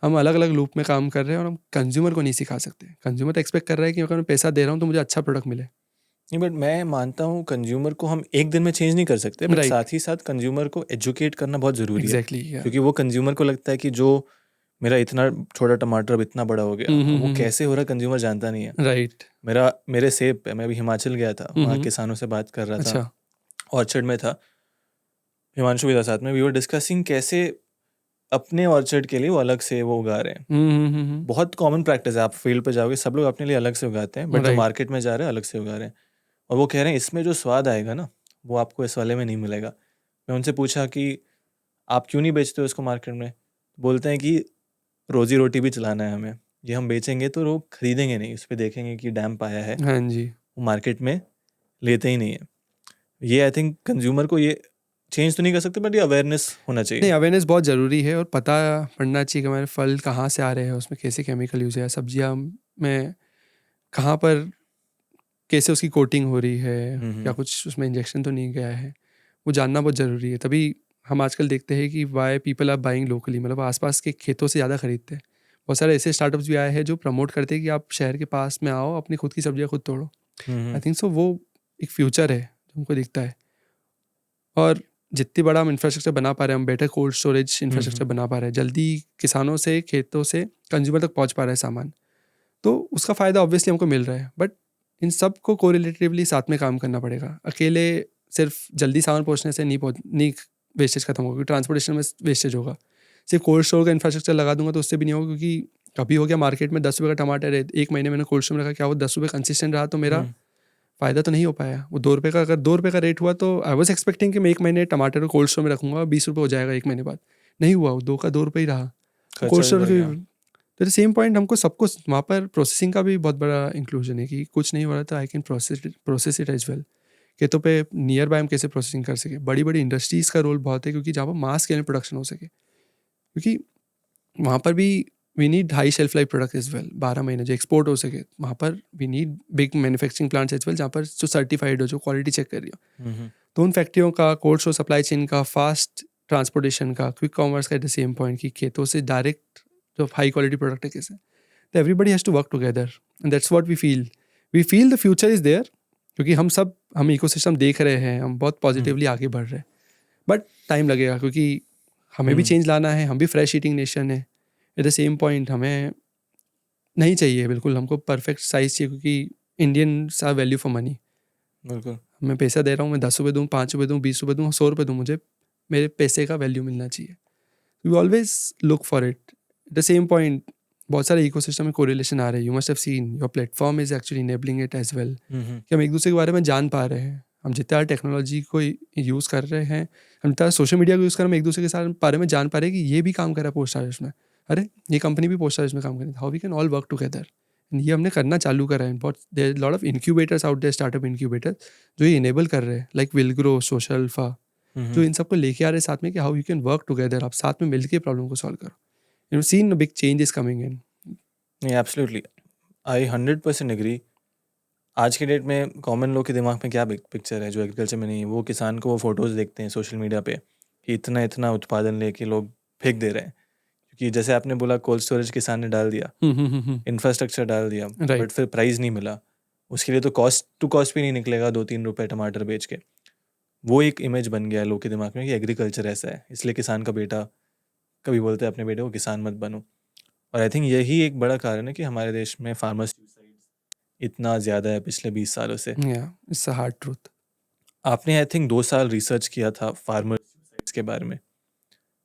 हम अलग अलग लूप में काम कर रहे हैं और हम कंज्यूमर को नहीं सिखा सकते। कंज्यूमर तो एक्सपेक्ट कर रहा है कि अगर मैं पैसा दे रहा हूँ तो मुझे अच्छा प्रोडक्ट मिले। नहीं, बट मैं मानता हूँ कंज्यूमर को हम एक दिन में चेंज नहीं कर सकते, बट साथ ही साथ कंज्यूमर को एजुकेट करना बहुत ज़रूरी है। क्योंकि वो कंज्यूमर को लगता है कि जो मेरा इतना छोटा टमाटर अब इतना बड़ा हो गया, वो कैसे हो रहा है कंज्यूमर जानता नहीं है। राइट। मेरे सेब पे, मैं अभी हिमाचल गया था, वहाँ किसानों से बात कर रहा था, ऑर्चर्ड में था, हिमांशु भी था साथ में। वी वर डिस्कसिंग कैसे अपने ऑर्चर्ड के लिए वो अलग से वो उगा रहे हैं। बहुत कॉमन प्रैक्टिस है, आप फील्ड पे जाओगे सब लोग अपने लिए अलग से उगाते हैं, बट जो मार्केट में जा रहे हैं अलग से उगा रहे हैं। और वो कह रहे हैं इसमें जो स्वाद आएगा ना, वो आपको इस वाले में नहीं मिलेगा। मैं उनसे पूछा कि आप क्यों नहीं बेचते हो इसको मार्केट में? बोलते हैं कि रोजी रोटी भी चलाना है हमें, ये हम बेचेंगे तो लोग खरीदेंगे नहीं, उस पर देखेंगे कि डैम्प आया है। हाँ जी। वो मार्केट में लेते ही नहीं है। ये आई थिंक कंज्यूमर को ये चेंज तो नहीं कर सकते, बट ये अवेयरनेस होना चाहिए। नहीं, अवेयरनेस बहुत ज़रूरी है और पता पड़ना चाहिए कि हमारे फल कहाँ से आ रहे हैं, उसमें कैसे केमिकल यूज़ है, सब्जियाँ में कहाँ पर कैसे उसकी कोटिंग हो रही है, या कुछ उसमें इंजेक्शन तो नहीं गया है, वो जानना बहुत ज़रूरी है। तभी हम आजकल देखते हैं कि why people are buying locally, मतलब आसपास के खेतों से ज़्यादा खरीदते हैं। बहुत सारे ऐसे स्टार्टअप्स भी आए हैं जो प्रमोट करते हैं कि आप शहर के पास में आओ, अपनी खुद की सब्जियाँ खुद तोड़ो। आई थिंक सो वो एक फ्यूचर है जो हमको दिखता है। और जितनी बड़ा हम इंफ्रास्ट्रक्चर बना पा रहे हैं, हम बेटर कोल्ड स्टोरेज इंफ्रास्ट्रक्चर बना पा रहे हैं, जल्दी किसानों से, खेतों से कंज्यूमर तक पहुंच पा रहा है सामान, तो उसका फ़ायदा ऑब्वियसली हमको मिल रहा है। बट इन सब को कोरिलेटिवली साथ में काम करना पड़ेगा। अकेले सिर्फ जल्दी सामान पहुंचने से नहीं वेस्टेज खत्म होगा, क्योंकि ट्रांसपोर्टेशन में वेस्टेज होगा। सिर्फ कोल्ड स्टोर का इंफ्रास्ट्रक्चर लगा दूंगा तो उससे भी नहीं होगा, क्योंकि कभी हो गया मार्केट में 10 रुपये का टमाटर है, एक महीने मैंने कोल्ड स्टोर में रखा, क्या वो 10 रुपये कंसिस्टेंट रहा तो मेरा फ़ायदा तो नहीं हो पाया। वो 2 रुपये का, अगर 2 रुपये का रेट हुआ तो आई वॉज एक्सपेक्टिंग कि मैं एक महीने टमाटर को कोल्ड स्टोर में रखूँगा, 20 रुपये हो जाएगा एक महीने बाद। नहीं हुआ, वो 2 का 2 रुपये ही रहा कोल्ड स्टोर की। तो सेम पॉइंट हमको सबको वहाँ पर प्रोसेसिंग का भी बहुत बड़ा इंक्लूजन है कि कुछ नहीं हो रहा था, I can process it as well. खेतों पे नियर बाय हम कैसे प्रोसेसिंग कर सके। बड़ी बड़ी इंडस्ट्रीज़ का रोल बहुत है, क्योंकि जहाँ पर मास स्केल में प्रोडक्शन हो सके, क्योंकि वहाँ पर भी we need high shelf life product as well. 12 महीने जो एक्सपोर्ट हो सके, वहाँ पर we need big manufacturing plants as well, जहाँ पर जो सर्टिफाइड हो, जो क्वालिटी चेक कर रही हो। तो उन फैक्ट्रियों का, कोल्ड स्टोर सप्लाई चेन का, फास्ट ट्रांसपोर्टेशन का, क्विक कॉमर्स का, एट द सेम पॉइंट कि खेतों से डायरेक्ट जो हाई क्वालिटी प्रोडक्ट है कैसे, तो everybody has to work together and that's what we feel the future is there. क्योंकि हम इकोसिस्टम देख रहे हैं, हम बहुत पॉजिटिवली आगे बढ़ रहे हैं, बट टाइम लगेगा, क्योंकि हमें भी चेंज लाना है। हम भी फ्रेश ईटिंग नेशन है। एट द सेम पॉइंट हमें नहीं चाहिए बिल्कुल हमको परफेक्ट साइज चाहिए, क्योंकि Indians are value for money. बिल्कुल। मैं पैसा दे रहा हूँ, मैं 10 रुपये दूँ, 5 रुपये दूँ, 20 रुपये दूँ, 100 रुपये दूँ, मुझे मेरे पैसे का वैल्यू मिलना चाहिए. You always look for it. The same point, बहुत सारे इकोसिस्टम में कोरिलेशन आ रहे हैं. You must have seen your platform is actually enabling it as well. कि हम एक दूसरे के बारे में जान पा रहे हैं. हम जितना टेक्नोलॉजी को यूज़ कर रहे हैं, हम जितना सोशल मीडिया को यूज़ कर रहे हैं, हम एक दूसरे के साथ बारे में जान पा रहे हैं कि ये भी काम कर रहा है पोस्ट ऑफिस में, अरे ये कंपनी भी पोस्ट ऑफिस में काम कर रही है, how we can all work together. ये हमने करना चालू करा है. बहुत there lot of incubators out there, startup incubators, जो ये इनेबल कर रहे हैं, like Villgro, Social Alpha, जो इन सबको लेके आ रहे हैं साथ में कि how you can work together. आप साथ में मिलकर प्रॉब्लम को सॉल्व करो. You seen a big change is coming in. Absolutely, I 100% agree. आज के डेट में कॉमन लोग के दिमाग में क्या पिक्चर है जो एग्रीकल्चर में नहीं है? वो किसान को वो फोटोज़ देखते हैं सोशल मीडिया पे कि इतना इतना उत्पादन लेके लोग फेंक दे रहे हैं, क्योंकि जैसे आपने बोला कोल्ड स्टोरेज किसान ने डाल दिया, इंफ्रास्ट्रक्चर डाल दिया, बट फिर प्राइस नहीं मिला. उसके लिए तो कॉस्ट टू कॉस्ट भी नहीं निकलेगा 2-3 रुपये टमाटर बेच के. वो एक इमेज बन गया लोग के दिमाग में कि एग्रीकल्चर ऐसा है, इसलिए किसान का बेटा, कभी बोलते हैं अपने बेटे को किसान मत बनो. और आई थिंक यही एक बड़ा कारण है कि हमारे देश में फार्मर सुसाइड इतना ज़्यादा है पिछले 20 सालों से. It's a hard truth. आपने आई थिंक 2 साल रिसर्च किया था फार्मर सुसाइड्स के बारे में.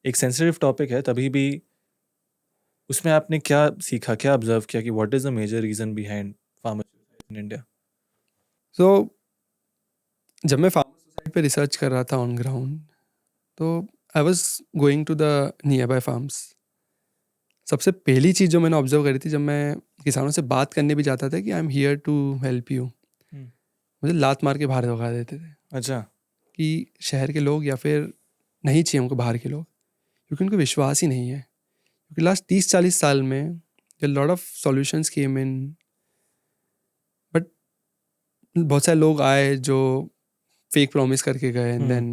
एक सेंसिटिव टॉपिक है, तभी भी उसमें आपने क्या सीखा, क्या ऑब्जर्व किया कि what is the major reason behind farmer suicide in India? So जब मैं फार्मर सुसाइड पे रिसर्च कर रहा था ऑन ग्राउंड, तो I was going to the nearby farms. सबसे पहली चीज़ जो मैंने ऑब्जर्व करी थी, जब मैं किसानों से बात करने भी जाता था कि I am here to help you, मुझे लात मार के बाहर भगा देते थे. अच्छा. कि शहर के लोग या फिर नहीं चाहिए हमको बाहर के लोग, क्योंकि उनको विश्वास ही नहीं है. क्योंकि लास्ट 30-40 साल में lot of solutions came in, but बहुत सारे लोग आए जो फेक प्रॉमिस करके गए and then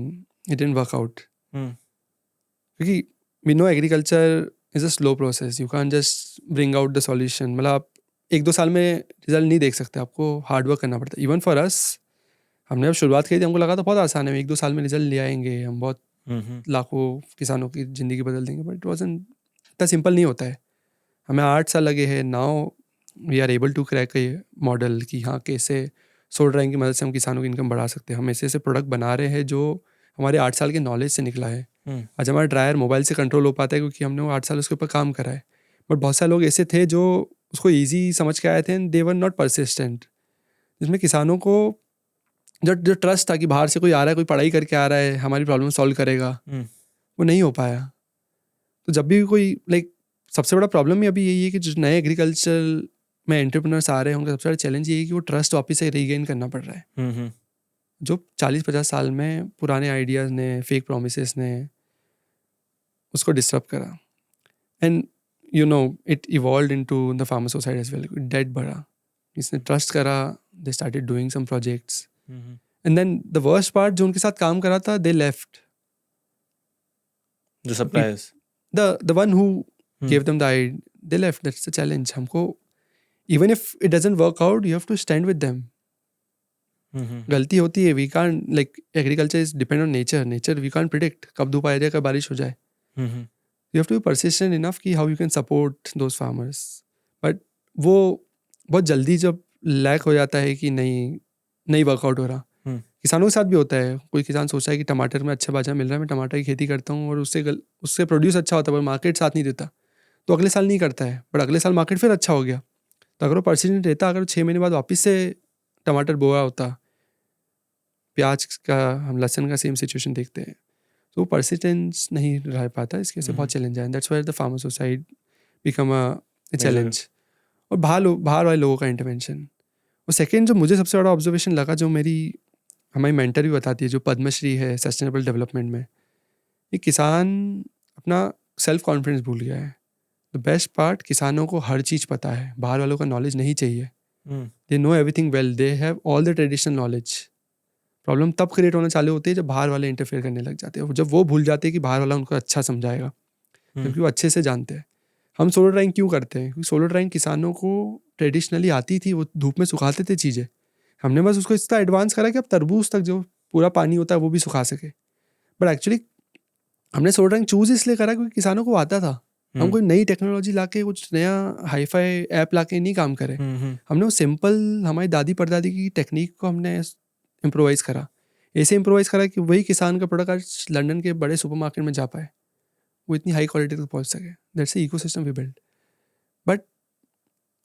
it didn't work out. क्योंकि we know agriculture is a slow process. You can just bring out the solution. मतलब आप 1-2 साल में रिजल्ट नहीं देख सकते, आपको हार्ड वर्क करना पड़ता है. इवन फॉर अस, हमने जब शुरुआत की थी हमको लगा था बहुत आसान है, 1-2 साल में रिजल्ट ले आएंगे, हम बहुत लाखों किसानों की ज़िंदगी बदल देंगे. बट इट वाज़न्ट, इतना सिंपल नहीं होता है. हमें 8 साल लगे हैं. Now we are able to crack a model कि हाँ कैसे सोलर ड्राइंग की मदद से हम किसानों की इनकम बढ़ा सकते हैं. हम ऐसे ऐसे प्रोडक्ट बना रहे हैं जो हमारे 8 साल के नॉलेज से निकला है. आज हमारा ड्रायर मोबाइल से कंट्रोल हो पाता है क्योंकि हमने वो 8 साल उसके ऊपर काम करा है. बट बहुत सारे लोग ऐसे थे जो उसको ईजी समझ के आए थे and they were not persistent. जिसमें किसानों को जो ट्रस्ट था कि बाहर से कोई आ रहा है, कोई पढ़ाई करके आ रहा है, हमारी प्रॉब्लम सॉल्व करेगा, वो नहीं हो पाया. तो जब भी कोई सबसे बड़ा प्रॉब्लम ही अभी यही है कि जो नए एग्रीकल्चर में एंटरप्रेन्योर्स आ रहे हैं, उनका सबसे बड़ा चैलेंज ये है कि वो ट्रस्ट वापस से रीगेन करना पड़ रहा है. जो 40-50 साल में पुराने आइडियाज़ ने, फेक प्रोमिसेस ने उसको डिस्टर्ब करा. And you know it evolved into the farmer society as well. Date बढ़ा, इसने ट्रस्ट करा, they started doing some projects and then the worst part, जो उनके साथ काम करा था, दे लेफ्ट. जो suppliers, the one who gave them the idea, they left. That's the challenge. हमको even if it doesn't work out, you have to stand with them. गलती होती है. we can't, like agriculture is depend on nature we can't predict कब धूप आ जाए, कब बारिश हो जाए. You have to be persistent enough कि how you can support those farmers. but वो बहुत जल्दी जब लैक हो जाता है कि नहीं वर्कआउट हो रहा. किसानों के साथ भी होता है. कोई किसान सोचता है कि टमाटर में अच्छा बाजार मिल रहा है, मैं टमाटर की खेती करता हूँ और उससे प्रोड्यूस अच्छा होता है, पर मार्केट साथ नहीं देता, तो अगले साल नहीं करता है. बट अगले साल मार्केट फिर अच्छा हो गया, तो अगर वो परसिस्टेंट रहता, अगर 6 महीने बाद वापस से टमाटर बोया होता, प्याज का, हम लहसुन का सेम सिचुएशन देखते हैं, तो वो परसिस्टेंस नहीं रह पाता. इसके से बहुत चैलेंज है. That's why the farmer society become a challenge. और बाहर वाले लोगों का इंटरवेंशन. और सेकेंड जो मुझे सबसे बड़ा ऑब्जर्वेशन लगा, जो हमारी मेंटर भी बताती है, जो पद्मश्री है सस्टेनेबल डेवलपमेंट में, ये किसान अपना सेल्फ कॉन्फिडेंस भूल गया है. द बेस्ट पार्ट, किसानों को हर चीज़ पता है, बाहर वालों का नॉलेज नहीं चाहिए. They know everything well, they have all the traditional knowledge. Problem तब क्रिएट होना चालू होती है जब बाहर वाले इंटरफेयर करने लग जाते हैं, जब वो भूल जाते हैं कि बाहर वाला उनको अच्छा समझाएगा, क्योंकि वो अच्छे से जानते हैं. हम सोलर ड्राइंग क्यों करते हैं? क्योंकि सोलर ड्राइंग किसानों को ट्रेडिशनली आती थी, वो धूप में सुखाते थे चीज़ें. हमने बस उसको इतना एडवांस करा कि अब तरबूज तक जो पूरा पानी होता है वो भी सुखा सके. बट एक्चुअली हमने सोलर ड्राइंग चूज इसलिए करा क्योंकि किसानों को आता था. हम कोई नई टेक्नोलॉजी लाके, कुछ नया हाईफाई ऐप लाके नहीं काम करे. हमने वो सिंपल हमारी दादी परदादी की टेक्निक को हमने इम्प्रोवाइज़ करा, ऐसे इम्प्रोवाइज़ करा कि वही किसान का प्रोडक्ट आज लंदन के बड़े सुपरमार्केट में जा पाए, वो इतनी हाई क्वालिटी तक पहुंच सके। That's the ecosystem we build. But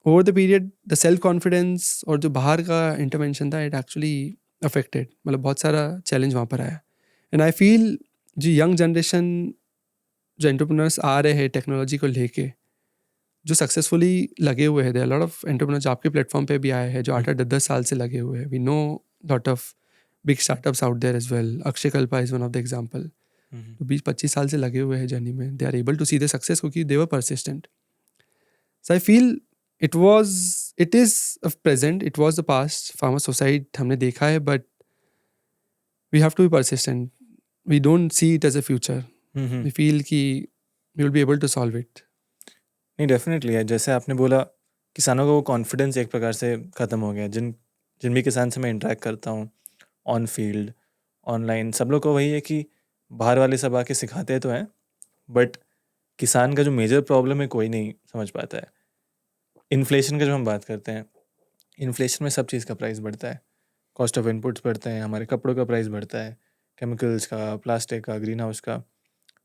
over the period the self confidence और जो बाहर का इंटरवेंशन था, इट एक्चुअली अफेक्टेड, मतलब बहुत सारा चैलेंज वहाँ पर आया। एंड आई फील जो यंग जनरेशन, जो एंटरप्रेन्योर्स आ रहे हैं टेक्नोलॉजी को लेके, जो सक्सेसफुली लगे हुए हैं, there are lot of entrepreneurs आपके प्लेटफॉर्म पे भी आए हैं जो 8-10 साल से लगे हुए हैं। We know lot of big startups out there as well. Akshay Kalpa is one of the example, तो 20-25 साल से लगे हुए हैं जर्नी में। They are able to see the success क्योंकि they were persistent. So I feel it is present, it was the past. Farmer suicide हमने देखा है, but we have to be persistent. We don't see it as a future. We feel कि we will be able to solve it. नहीं, definitely है। जैसे आपने बोला, किसानों का वो कॉन्फिडेंस एक प्रकार से ख़त्म हो गया। जिन भी किसान से मैं इंटरेक्ट करता हूँ, ऑन फील्ड, ऑनलाइन, सब लोग को वही है कि बाहर वाले सब आके सिखाते तो हैं, बट किसान का जो मेजर प्रॉब्लम है कोई नहीं समझ पाता है। इन्फ्लेशन का जो हम बात करते हैं, इन्फ्लेशन में सब चीज़ का प्राइस बढ़ता है, कॉस्ट ऑफ इनपुट्स बढ़ते हैं, हमारे कपड़ों का प्राइस बढ़ता है, केमिकल्स का, प्लास्टिक का, ग्रीन हाउस का।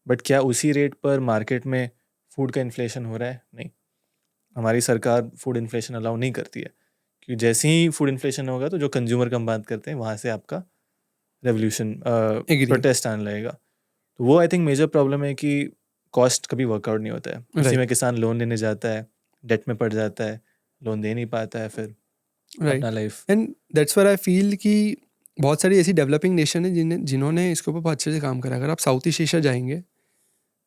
बट क्या उसी रेट पर मार्केट में फूड का इन्फ्लेशन हो रहा है? नहीं। हमारी सरकार फूड इन्फ्लेशन अलाउ नहीं करती है, क्योंकि जैसे ही फूड इन्फ्लेशन होगा तो जो कंज्यूमर का हम बात करते हैं वहाँ से आपका रेवोल्यूशन, प्रोटेस्ट आने लगेगा। तो वो आई थिंक मेजर प्रॉब्लम है कि कॉस्ट कभी वर्कआउट नहीं होता है। इसी में किसान लोन लेने जाता है, डेट में पड़ जाता है, लोन दे नहीं पाता है, फिर अपना life. And that's why I feel कि बहुत सारी ऐसी डेवलपिंग नेशन है जिन्होंने इसके ऊपर बहुत अच्छे से काम करा। अगर आप साउथ ईस्ट एशिया जाएंगे,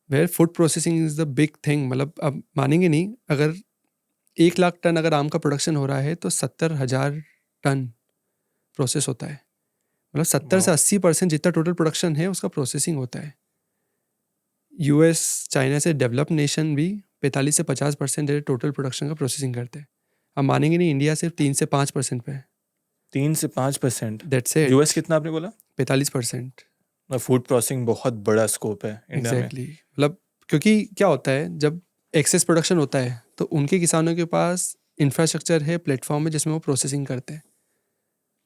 where food processing is the big thing. मतलब आप मानेंगे नहीं, अगर 1 लाख टन अगर आम का प्रोडक्शन हो रहा है तो 70,000 टन प्रोसेस होता है। मतलब 70 से 80% जितना टोटल प्रोडक्शन है उसका प्रोसेसिंग होता है। यूएस, चाइना से डेवलप्ड नेशन भी 45 से 50% टोटल प्रोडक्शन का प्रोसेसिंग करते हैं। आप मानेंगे नहीं, इंडिया सिर्फ 3 से 5% पे है। 3 से 5%? That's it. यूएस कितना आपने बोला? 45%। फूड प्रोसेसिंग बहुत बड़ा स्कोप है इंडिया में। एग्जैक्टली। मतलब क्योंकि क्या होता है, जब एक्सेस प्रोडक्शन होता है तो उनके किसानों के पास इंफ्रास्ट्रक्चर है, प्लेटफॉर्म है जिसमें वो प्रोसेसिंग करते हैं।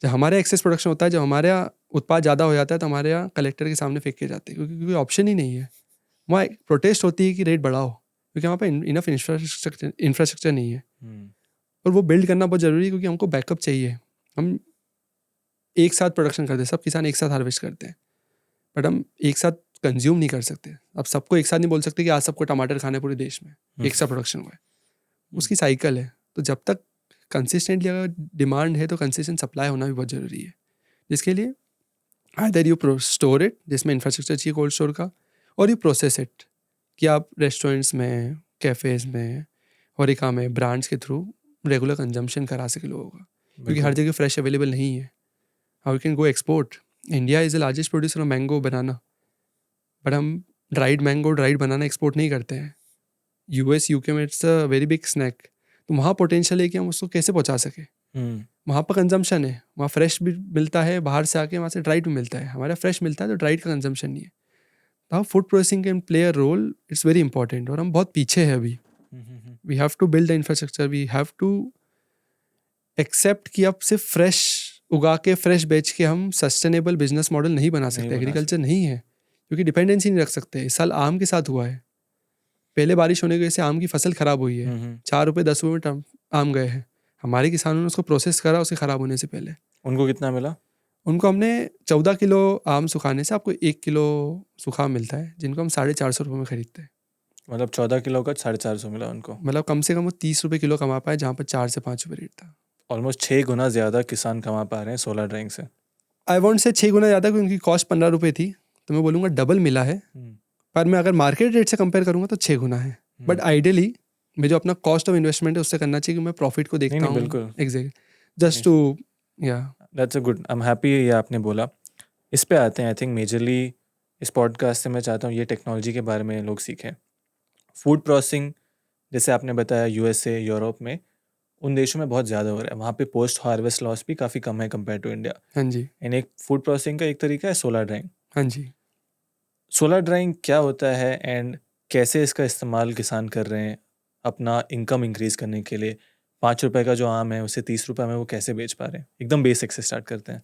जब हमारे एक्सेस प्रोडक्शन होता है, जब हमारे यहाँ उत्पाद ज़्यादा हो जाता है तो हमारे यहाँ कलेक्टर के सामने फेंक के जाते हैं, क्योंकि कोई ऑप्शन ही नहीं है। वहाँ प्रोटेस्ट होती है कि रेट बढ़ाओ, क्योंकि वहाँ पर इनफ इंफ्रास्ट्रक्चर नहीं है। और वो बिल्ड करना बहुत ज़रूरी है, क्योंकि हमको बैकअप चाहिए। हम एक साथ प्रोडक्शन करते हैं, सब किसान एक साथ हार्वेस्ट करते हैं, बट हम एक साथ कंज्यूम नहीं कर सकते। अब सबको एक साथ नहीं बोल सकते कि आज सबको टमाटर खाने पूरे देश में, एक साथ प्रोडक्शन हुआ है। उसकी साइकिल है। तो जब तक कंसिस्टेंटली अगर डिमांड है तो कंसिस्टेंट सप्लाई होना भी बहुत ज़रूरी है, जिसके लिए आइदर यू स्टोर इट, जिसमें इंफ्रास्ट्रक्चर चाहिए कोल्ड स्टोर का, और यू प्रोसेस इट, कि आप रेस्टोरेंट्स में, कैफ़ेज़ में, होरिका में ब्रांड्स के थ्रू रेगुलर कंजम्पशन करा सके लोगों का, क्योंकि हर जगह फ्रेश अवेलेबल नहीं है। How can go export? India is the largest producer of mango banana, but हम dried mango, dried banana export नहीं करते हैं। यूएस, यूके में it's a very big snack. तो वहाँ पोटेंशियल है कि हम उसको कैसे पहुँचा सके। वहाँ पर कंजम्पशन है, वहाँ फ्रेश भी मिलता है, बाहर से आके वहाँ से ड्राइड भी मिलता है। हमारा फ्रेश मिलता है तो ड्राइड का कंजम्पशन नहीं है। तो how food processing can play a role, it's very important. और हम बहुत पीछे हैं अभी। We have to build the infrastructure, we have to accept कि अब सिर्फ फ्रेश उगा के, फ्रेश बेच के हम सस्टेनेबल बिजनेस मॉडल नहीं बना सकते। एग्रीकल्चर नहीं है, क्योंकि डिपेंडेंसी नहीं रख सकते। इस साल आम के साथ हुआ है, पहले बारिश होने की वजह से आम की फसल खराब हुई है। 4 रुपये 10 रुपये में आम गए हैं। हमारे किसानों ने उसको प्रोसेस करा उसके ख़राब होने से पहले। उनको कितना मिला? उनको हमने 14 किलो आम सुखाने से आपको 1 किलो सूखा मिलता है, जिनको हम 450 रुपये में खरीदते हैं। मतलब 14 किलो का 450 मिला उनको। मतलब कम से कम वो 30 रुपये किलो कमा पाए, जहाँ पर 4 से 5 रुपये रेट था। ऑलमोस्ट 6 गुना ज़्यादा किसान कमा पा रहे हैं सोलर ड्राइंग से। आई वॉन्ट से 6 गुना ज़्यादा, क्योंकि उनकी कॉस्ट 15 रुपये थी, तो मैं बोलूँगा डबल मिला है। पर मैं अगर मार्केट रेट से कंपेयर करूँगा तो 6 गुना है। बट आइडियली मैं जो अपना कॉस्ट ऑफ इन्वेस्टमेंट है उससे करना चाहिए कि मैं प्रॉफिट को देखता हूँ। बिल्कुल, exact, just to that's a good, I am happy ये आपने बोला। इस पे आते हैं। आई थिंक मेजरली इस पॉडकास्ट से मैं चाहता हूँ ये टेक्नोलॉजी के बारे में लोग सीखें। फूड प्रोसेसिंग, जैसे आपने बताया, यूएसए, यूरोप में, उन देशों में बहुत ज़्यादा हो रहा है। वहाँ पे पोस्ट हार्वेस्ट लॉस भी काफ़ी कम है कंपेयर टू इंडिया। हाँ जी। एंड एक फूड प्रोसेसिंग का एक तरीका है सोलर ड्राइंग। हाँ जी। सोलर ड्राइंग क्या होता है एंड कैसे इसका इस्तेमाल किसान कर रहे हैं अपना इनकम इंक्रीज़ करने के लिए? 5 रुपए का जो आम है उसे 30 रुपए में वो कैसे बेच पा रहे हैं? एकदम बेसिक से स्टार्ट करते हैं।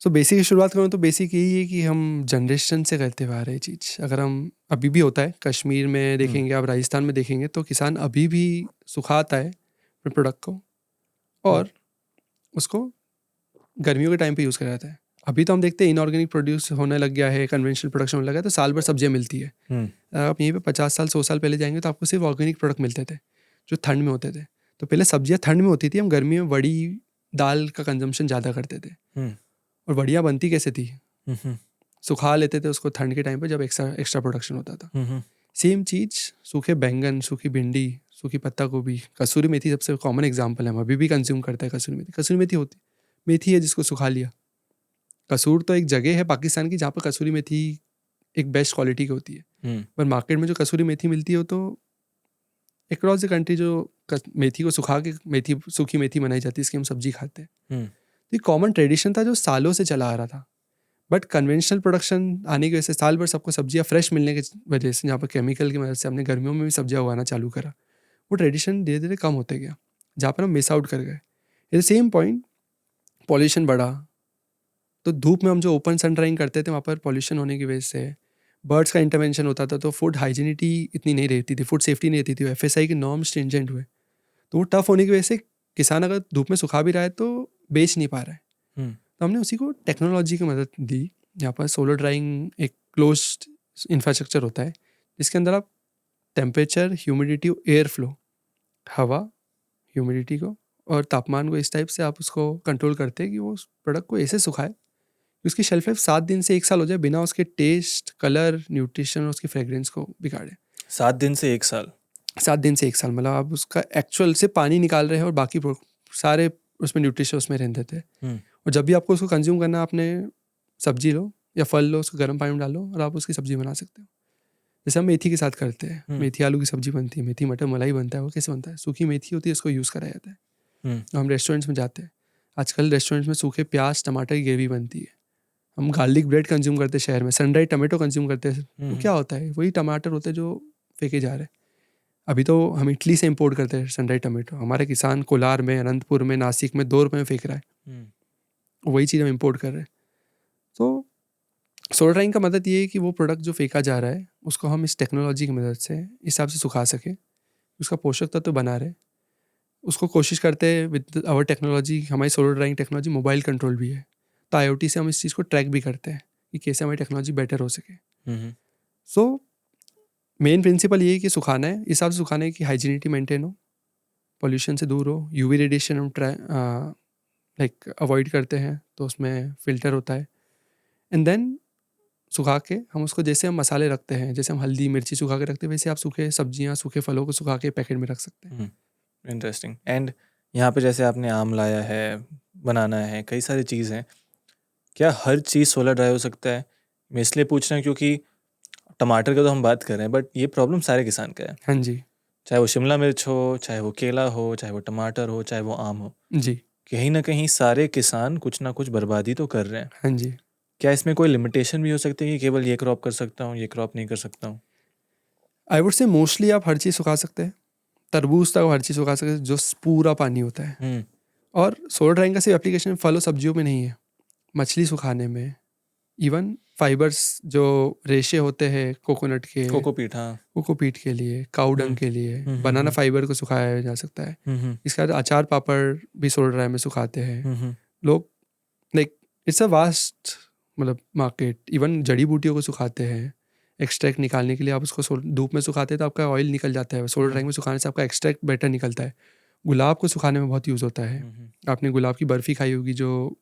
सो बेसिक की शुरुआत करूँ तो बेसिक यही है कि हम जनरेशन से करते हुए आ रहे चीज़। अगर हम अभी भी होता है कश्मीर में देखेंगे, आप राजस्थान में देखेंगे तो किसान अभी भी सुखाता है अपने प्रोडक्ट को और उसको गर्मियों के टाइम पे यूज़ करा जाता है। अभी तो हम देखते हैं इनऑर्गेनिक प्रोड्यूस होने लग गया है, कन्वेंशनल प्रोडक्शन होने लगा है, तो साल भर सब्जियाँ मिलती है। आप यहीं पे 50 साल 100 साल पहले जाएंगे तो आपको सिर्फ ऑर्गेनिक प्रोडक्ट मिलते थे जो ठंड में होते थे। तो पहले सब्जियाँ ठंड में होती थी, हम गर्मी में वड़ी दाल का कंजम्पशन ज़्यादा करते थे। और वड़ियाँ बनती कैसे थी, सुखा लेते थे उसको ठंड के टाइम पे जब एक्स्ट्रा प्रोडक्शन होता था। सेम चीज़ सूखे बैंगन, सूखी भिंडी, सूखी पत्ता गोभी, कसूरी मेथी सबसे कॉमन एग्जाम्पल है, हम अभी भी कंज्यूम करते हैं कसूरी मेथी। कसूरी मेथी होती मेथी है जिसको सुखा लिया। कसूर तो एक जगह है पाकिस्तान की जहाँ पर कसूरी मेथी एक बेस्ट क्वालिटी की होती है, पर मार्केट में जो कसूरी मेथी मिलती है तो अक्रॉस द कंट्री जो मेथी को सुखा के मेथी सूखी मेथी बनाई जाती है, इसकी हम सब्जी खाते हैं। तो ये कॉमन ट्रेडिशन था जो सालों से चला आ रहा था। बट कन्वेंशनल प्रोडक्शन आने की वजह से साल भर सबको सब्जियाँ फ्रेश मिलने की वजह से, जहाँ पर केमिकल की मदद से हमने गर्मियों में भी सब्जियाँ उगाना चालू करा, वो ट्रेडिशन धीरे धीरे कम होते गया, जहाँ पर हम मिस आउट कर गए। Eight the same point pollution बढ़ा, तो धूप में हम जो ओपन सन ड्राइंग करते थे वहाँ पर पॉल्यूशन होने की वजह से बर्ड्स का इंटरवेंशन होता था, तो फूड हाइजीनिटी इतनी नहीं रहती थी, फूड सेफ्टी नहीं रहती थी। FSI के नॉर्म स्ट्रिंजेंट हुए तो वो टफ होने की वजह से किसान अगर धूप में सुखा भी रहा है तो बेच नहीं पा रहा है। तो हमने उसी को टेक्नोलॉजी की मदद दी। यहाँ पर सोलर ड्राइंग एक क्लोज्ड इंफ्रास्ट्रक्चर होता है जिसके अंदर आप टेम्परेचर, ह्यूमिडिटी, एयर फ्लो, हवा, ह्यूमिडिटी को और तापमान को इस टाइप से आप उसको कंट्रोल करते हैं कि वो प्रोडक्ट को ऐसे सुखाए उसकी शेल्फ लाइफ 7 दिन से 1 साल हो जाए बिना उसके टेस्ट, कलर, न्यूट्रिशन और उसकी फ्रेग्रेंस को बिगाड़े। 7 दिन से 1 साल? 7 दिन से 1 साल, मतलब आप उसका एक्चुअल से पानी निकाल रहे हैं और बाकी सारे उसमें न्यूट्रिशन उसमें रहते थे। और जब भी आपको उसको कंज्यूम करना है, आपने सब्जी लो या फल लो, उसको गर्म पानी में डालो और आप उसकी सब्जी बना सकते हो। जैसे हम मेथी के साथ करते हैं, मेथी आलू की सब्जी बनती है, मेथी मटर मलाई बनता है। वो कैसे बनता है, सूखी मेथी होती है, उसको यूज़ कराया जाता है। हम रेस्टोरेंट्स में जाते हैं, आजकल रेस्टोरेंट्स में सूखे प्याज टमाटर की ग्रेवी बनती है। हम गार्लिक ब्रेड कंज्यूम करते हैं शहर में, सनड्राइड टमाटो कंज्यूम करते हैं। तो क्या होता है, वही टमाटर होते हैं जो फेंके जा रहे हैं। अभी तो हम इटली से इंपोर्ट करते हैं सनड्राइड टमाटो, हमारे किसान कोलार में, अनंतपुर में, नासिक में 2 रुपये में फेंक रहा है। वही चीज़ हम इंपोर्ट कर रहे हैं। तो सोलर ड्राइंग का मदद ये है कि वो प्रोडक्ट जो फेंका जा रहा है उसको हम इस टेक्नोलॉजी की मदद से इस हिसाब से सुखा सके, उसका पोषक तत्व तो बना रहे। उसको कोशिश करते हैं विद आवर टेक्नोलॉजी, हमारी solar drawing technology mobile control भी है, तो IoT से हम इस चीज़ को ट्रैक भी करते हैं कि कैसे हमारी टेक्नोलॉजी बेटर हो सके। सो मेन प्रिंसिपल ये है कि सुखाना है, इस हिसाब से सुखाना है कि हाइजीनिटी मेंटेन हो, पोल्यूशन से दूर हो, UV रेडिएशन हम अवॉइड करते हैं तो उसमें फ़िल्टर होता है। एंड देन सुखा के हम उसको, जैसे हम मसाले रखते हैं, जैसे हम हल्दी मिर्ची सुखा के रखते हैं, वैसे आप सूखे सब्जियां सूखे फलों को सुखा के पैकेट में रख सकते हैं। इंटरेस्टिंग। एंड यहाँ पे जैसे आपने आम लाया है, बनाना है, कई सारी चीज़ हैं, क्या हर चीज़ सोलर ड्राई हो सकता है? मैं इसलिए पूछ रहा हूँ क्योंकि टमाटर का तो हम बात कर रहे हैं, बट ये प्रॉब्लम सारे किसान का है। हाँ जी। चाहे वो शिमला मिर्च हो, चाहे वो केला हो, चाहे वो टमाटर हो, चाहे वो आम हो जी, कहीं ना कहीं सारे किसान कुछ ना कुछ बर्बादी तो कर रहे हैं। हाँ जी। क्या इसमें कोई लिमिटेशन भी हो सकती है कि केवल ये क्रॉप कर सकता हूँ, ये क्रॉप नहीं कर सकता हूँ? आई वुड से मोस्टली आप हर चीज़ सुखा सकते हैं, तरबूज तक हर चीज़ सुखा सकते हैं जो पूरा पानी होता है। और सोलर ड्राइंग का सिर्फ एप्लीकेशन फलों सब्जियों में नहीं है, मछली सुखाने में, इवन फाइबर्स जो रेशे होते हैं कोकोनट के, कोकोपीट, हाँ, कोकोपीट के लिए, काऊ डंग के लिए, बनाना फाइबर को सुखाया जा सकता है। इसके बाद अचार पापड़ भी सोलर ड्राई में सुखाते हैं लोग। लाइक इट्स अ वास्ट मतलब मार्केट। इवन जड़ी बूटियों को सुखाते हैं, एक्सट्रैक्ट निकालने के लिए आप उसको धूप में सुखाते हैं तो आपका ऑयल निकल जाता है, सोलर ड्राइंग में सुखाने से आपका एक्सट्रैक्ट बेटर निकलता है। गुलाब को सुखाने में बहुत यूज़ होता है। आपने गुलाब की बर्फ़ी खाई होगी जो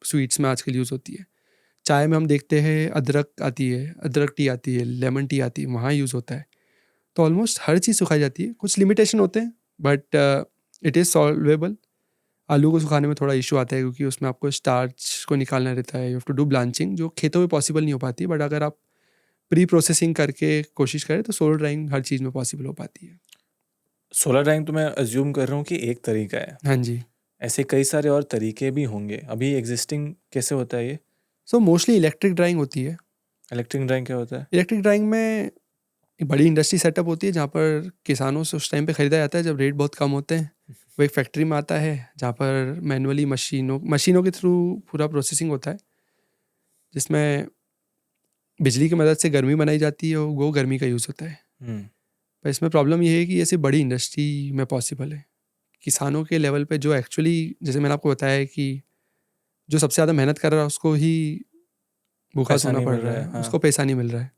स्वीट्स में आजकल यूज़ होती है। चाय में हम देखते हैं अदरक आती है, अदरक टी आती है, लेमन टी आती है, वहाँ यूज़ होता है। तो ऑलमोस्ट हर चीज़ सुखाई जाती है। कुछ लिमिटेशन होते हैं बट इट इज़ सॉल्वेबल। आलू को सुखाने में थोड़ा इशू आता है क्योंकि उसमें आपको स्टार्च को निकालना रहता है, you have to do blanching, जो खेतों में पॉसिबल नहीं हो पाती। बट अगर आप प्री प्रोसेसिंग करके कोशिश करें तो सोलर ड्राइंग हर चीज़ में पॉसिबल हो पाती है। सोलर ड्राइंग तो मैं अज्यूम कर रहा हूँ कि एक तरीका है। हाँ जी। ऐसे कई सारे और तरीके भी होंगे। अभी एग्जिस्टिंग कैसे होता है ये? सो मोस्टली इलेक्ट्रिक ड्राइंग होती है। इलेक्ट्रिक ड्राइंग क्या होता है? इलेक्ट्रिक ड्राइंग में एक बड़ी इंडस्ट्री सेटअप होती है जहाँ पर किसानों से उस टाइम पे ख़रीदा जाता है जब रेट बहुत कम होते हैं। वो एक फैक्ट्री में आता है जहाँ पर मैनुअली मशीनों के थ्रू पूरा प्रोसेसिंग होता है, जिसमें बिजली की मदद से गर्मी बनाई जाती है और वो गर्मी का यूज़ होता है। पर इसमें प्रॉब्लम ये है कि ऐसी बड़ी इंडस्ट्री में पॉसिबल है। किसानों के लेवल पे जो एक्चुअली, जैसे मैंने आपको बताया कि जो सबसे ज़्यादा मेहनत कर रहा है उसको ही भूखा पैसा सोना नहीं पड़ मिल रहा रहा है, है, हाँ। उसको पैसा नहीं मिल रहा है।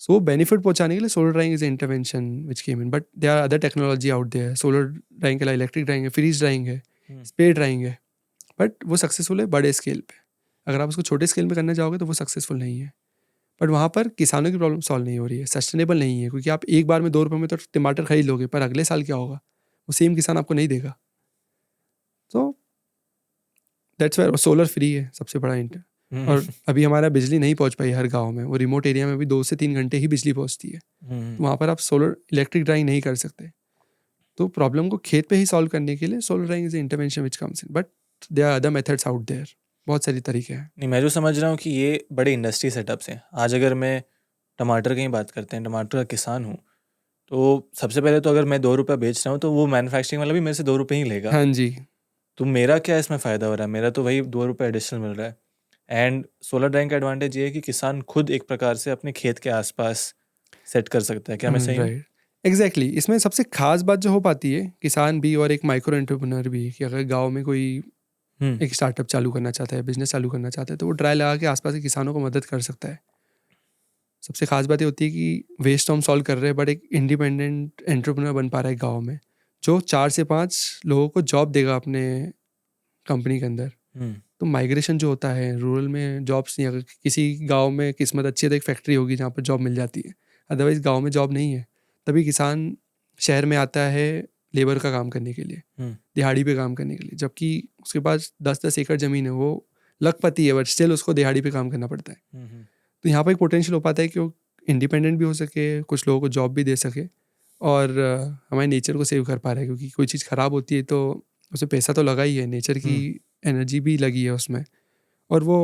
सो बेनिफिट पहुंचाने के लिए solar drying is intervention which came in, but there are other technology out there. Solar drying के अलावा इलेक्ट्रिक ड्राइंग है, फ्रीज ड्राइंग है, स्प्रे ड्राइंग है, बट वो सक्सेसफुल है बड़े स्केल पे। अगर आप उसको छोटे स्केल में करना चाहोगे तो वो सक्सेसफुल नहीं है। बट वहाँ पर किसानों की प्रॉब्लम सॉल्व नहीं हो रही है, सस्टेनेबल नहीं है, क्योंकि आप एक बार में 2 रुपये में तो टमाटर खरीद लोगे, पर अगले साल क्या होगा वो सेम किसान आपको नहीं देगा। तो दैट्स वाई सोलर फ्री है सबसे बड़ा इंटर। और अभी हमारा बिजली नहीं पहुंच पाई हर गांव में, वो रिमोट एरिया में भी 2 से 3 घंटे ही बिजली पहुंचती है, तो वहाँ पर आप सोलर इलेक्ट्रिक ड्राइंग नहीं कर सकते। तो प्रॉब्लम को खेत पे ही सॉल्व करने के लिए solar drying is intervention which comes in, but there are other methods out there, बहुत सारी तरीके हैं। नहीं, मैं जो समझ रहा हूँ कि ये बड़े इंडस्ट्री सेटअप्स हैं। आज अगर मैं टमाटर की ही बात करते हैं, टमाटर का किसान हूँ, तो सबसे पहले तो अगर मैं 2 रुपये बेच रहा हूँ तो वो मैन्युफैक्चरिंग वाला भी मेरे से 2 रुपये ही लेगा। हाँ जी, तो मेरा क्या इसमें फ़ायदा हो रहा है? मेरा तो वही 2 रुपये एडिशनल मिल रहा है। एंड सोलर ड्राइंग का एडवांटेज ये है कि किसान खुद एक प्रकार से अपने खेत के आसपास सेट कर सकता है। क्या मैं सही हूँ? Right, exactly. इसमें सबसे खास बात जो हो पाती है किसान भी और एक माइक्रो एंटरप्रेन्योर भी, कि अगर गांव में कोई एक स्टार्टअप चालू करना चाहता है, बिजनेस चालू करना चाहता है, तो वो ड्राई लगा के आसपास के किसानों को मदद कर सकता है। सबसे खास बात ये होती है कि वेस्ट हम सॉल्व कर रहे हैं, बट एक इंडिपेंडेंट एंटरप्रेन्योर बन पा रहा है गाँव में, जो 4 से 5 लोगों को जॉब देगा अपने कंपनी के अंदर। तो माइग्रेशन जो होता है रूरल में, जॉब्स नहीं, अगर किसी गांव में किस्मत अच्छी है तो एक फैक्ट्री होगी जहाँ पर जॉब मिल जाती है, अदरवाइज गांव में जॉब नहीं है। तभी किसान शहर में आता है लेबर का काम करने के लिए, दिहाड़ी पे काम करने के लिए, जबकि उसके पास 10-10 एकड़ ज़मीन है, वो लखपति है, बट स्टिल उसको दिहाड़ी पे काम करना पड़ता है। तो यहाँ पर एक पोटेंशियल हो पाता है कि वो इंडिपेंडेंट भी हो सके, कुछ लोगों को जॉब भी दे सके, और हमारे नेचर को सेव कर पा रहे हैं, क्योंकि कोई चीज़ ख़राब होती है तो उसमें पैसा तो लगा ही है, नेचर की एनर्जी भी लगी है उसमें, और वो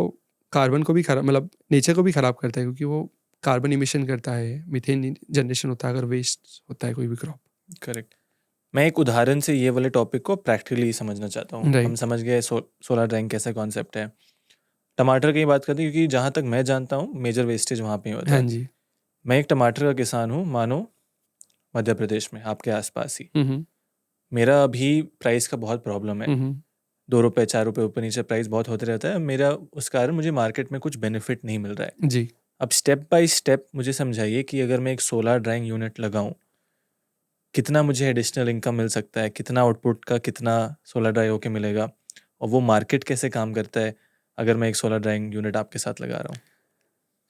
कार्बन को भी खराब, मतलब नेचर को भी ख़राब करता है, क्योंकि वो कार्बन इमिशन करता है, मीथेन जनरेशन होता है अगर वेस्ट होता है कोई भी क्रॉप। करेक्ट। मैं एक उदाहरण से ये वाले टॉपिक को प्रैक्टिकली समझना चाहता हूँ। Right. हम समझ गए सोलर ड्राइंग कैसा कॉन्सेप्ट है। टमाटर की बात करते हैं, क्योंकि जहाँ तक मैं जानता हूँ मेजर वेस्टेज वहाँ पे ही होता हाँ है। जी। मैं एक टमाटर का किसान हूँ, मानो मध्य प्रदेश में, आपके आसपास ही। मेरा अभी प्राइस का बहुत प्रॉब्लम है। 2 रुपये 4 रुपये ऊपर नीचे प्राइस बहुत होते रहता है। मेरा उस कारण मुझे मार्केट में कुछ बेनिफिट नहीं मिल रहा है जी। अब स्टेप बाय स्टेप मुझे समझाइए कि अगर मैं एक सोलर ड्राइंग यूनिट लगाऊं, कितना मुझे एडिशनल इनकम मिल सकता है, कितना आउटपुट का कितना सोलर ड्राइव होके मिलेगा, और वो मार्केट कैसे काम करता है अगर मैं एक सोलर ड्राइंग यूनिट आपके साथ लगा रहा हूँ।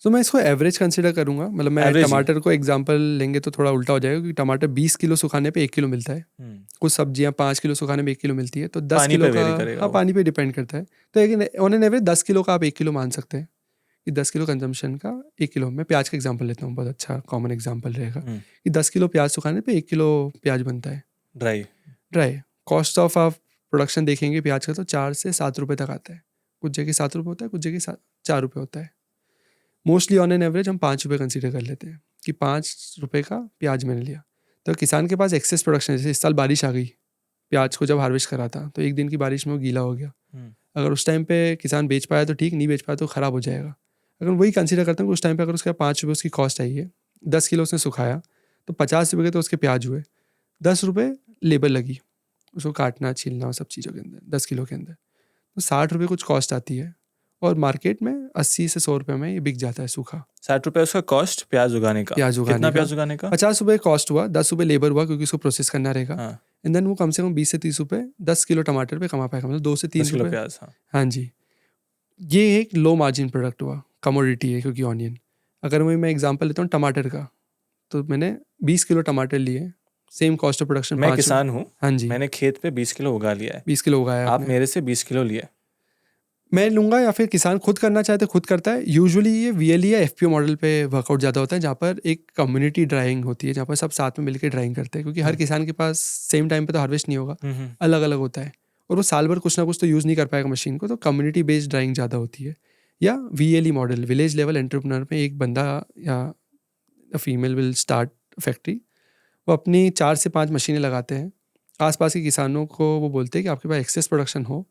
तो मैं इसको एवरेज कंसिडर करूंगा, मतलब मैं Average ही? टमाटर को एग्जांपल लेंगे तो थोड़ा उल्टा हो जाएगा, क्योंकि टमाटर 20 किलो सुखाने पे 1 किलो मिलता है, कुछ सब्जियां 5 किलो सुखाने में 1 किलो मिलती है, तो 10 पानी किलो पे का, vary करेगा हाँ वो। पानी पे डिपेंड करता है। तो एक ऑन एन एवरेज 10 किलो का आप 1 किलो मान सकते हैं, कि 10 किलो कंजम्पशन का 1 किलो। मैं प्याज का एग्जाम्पल लेता हूँ, बहुत अच्छा कॉमन एग्जाम्पल रहेगा, कि 10 किलो प्याज सुखाने पर 1 किलो प्याज बनता है ड्राई। कॉस्ट ऑफ आप प्रोडक्शन देखेंगे प्याज का तो 4 से 7 रुपये तक आता है, कुछ जगह 7 रुपये होता है, कुछ जगह 4 रुपये होता है। मोस्टली ऑन एन एवरेज हम 5 रुपये कंसीडर कर लेते हैं कि 5 रुपये का प्याज मैंने लिया। तो किसान के पास एक्सेस प्रोडक्शन है, जैसे इस साल बारिश आ गई, प्याज को जब हार्वेस्ट करा था तो एक दिन की बारिश में वो गीला हो गया। अगर उस टाइम पे किसान बेच पाया तो ठीक, नहीं बेच पाया तो ख़राब हो जाएगा। अगर वही कंसीडर करते हैं कि उस टाइम पे अगर उसका 5 रुपये उसकी कॉस्ट आई है, 10 किलो उसने सुखाया, तो 50 रुपये के तो उसके प्याज हुए, 10 रुपये लेबर लगी उसको काटना छीलना सब चीज़ों के अंदर, 10 किलो के अंदर, तो 60 रुपये कुछ कॉस्ट आती है, और मार्केट में 80 से 100 रुपये में ये बिक जाता है सूखा। 60 रुपये उसका कॉस्ट प्याज उगाने का। कितना प्याज उगाने का? 50 रुपये कॉस्ट हुआ, 10 रुपये लेबर हुआ क्योंकि उसको प्रोसेस करना रहेगा। एंड देन वो कम से कम 20 से 30 रुपये 10 किलो टमाटर पे कमा पाएगा, मतलब 2 से 3 किलो रुपये प्याज। हाँ जी, ये एक लो मार्जिन प्रोडक्ट हुआ, कमोडिटी है क्योंकि ऑनियन। अगर मैं एग्जांपल लेता हूँ टमाटर का, तो मैंने 20 किलो टमाटर लिए, सेम कॉस्ट ऑफ प्रोडक्शन। मैं किसान हूँ, हाँ जी, मैंने खेत पे 20 किलो उगा लिया है। 20 किलो उगाया आप मेरे से 20 किलो लिए। मैं लूँगा, या फिर किसान खुद करना चाहे तो खुद करता है। यूजुअली ये VLE या FPO मॉडल पे वर्कआउट ज़्यादा होता है, जहाँ पर एक कम्युनिटी ड्राइंग होती है, जहाँ पर सब साथ में मिलकर ड्राइंग करते हैं, क्योंकि हर किसान के पास सेम टाइम पे तो हार्वेस्ट नहीं होगा, अलग अलग होता है, और वो साल भर कुछ ना कुछ तो यूज़ नहीं कर पाएगा मशीन को, तो कम्युनिटी बेस्ड ड्राइंग ज़्यादा होती है। या VLE model, village level entrepreneur में एक बंदा या फीमेल विल स्टार्ट फैक्ट्री, वो अपनी 4 से 5 मशीनें लगाते हैं, आसपास के किसानों को वो बोलते हैं कि आपके पास एक्सेस प्रोडक्शन हो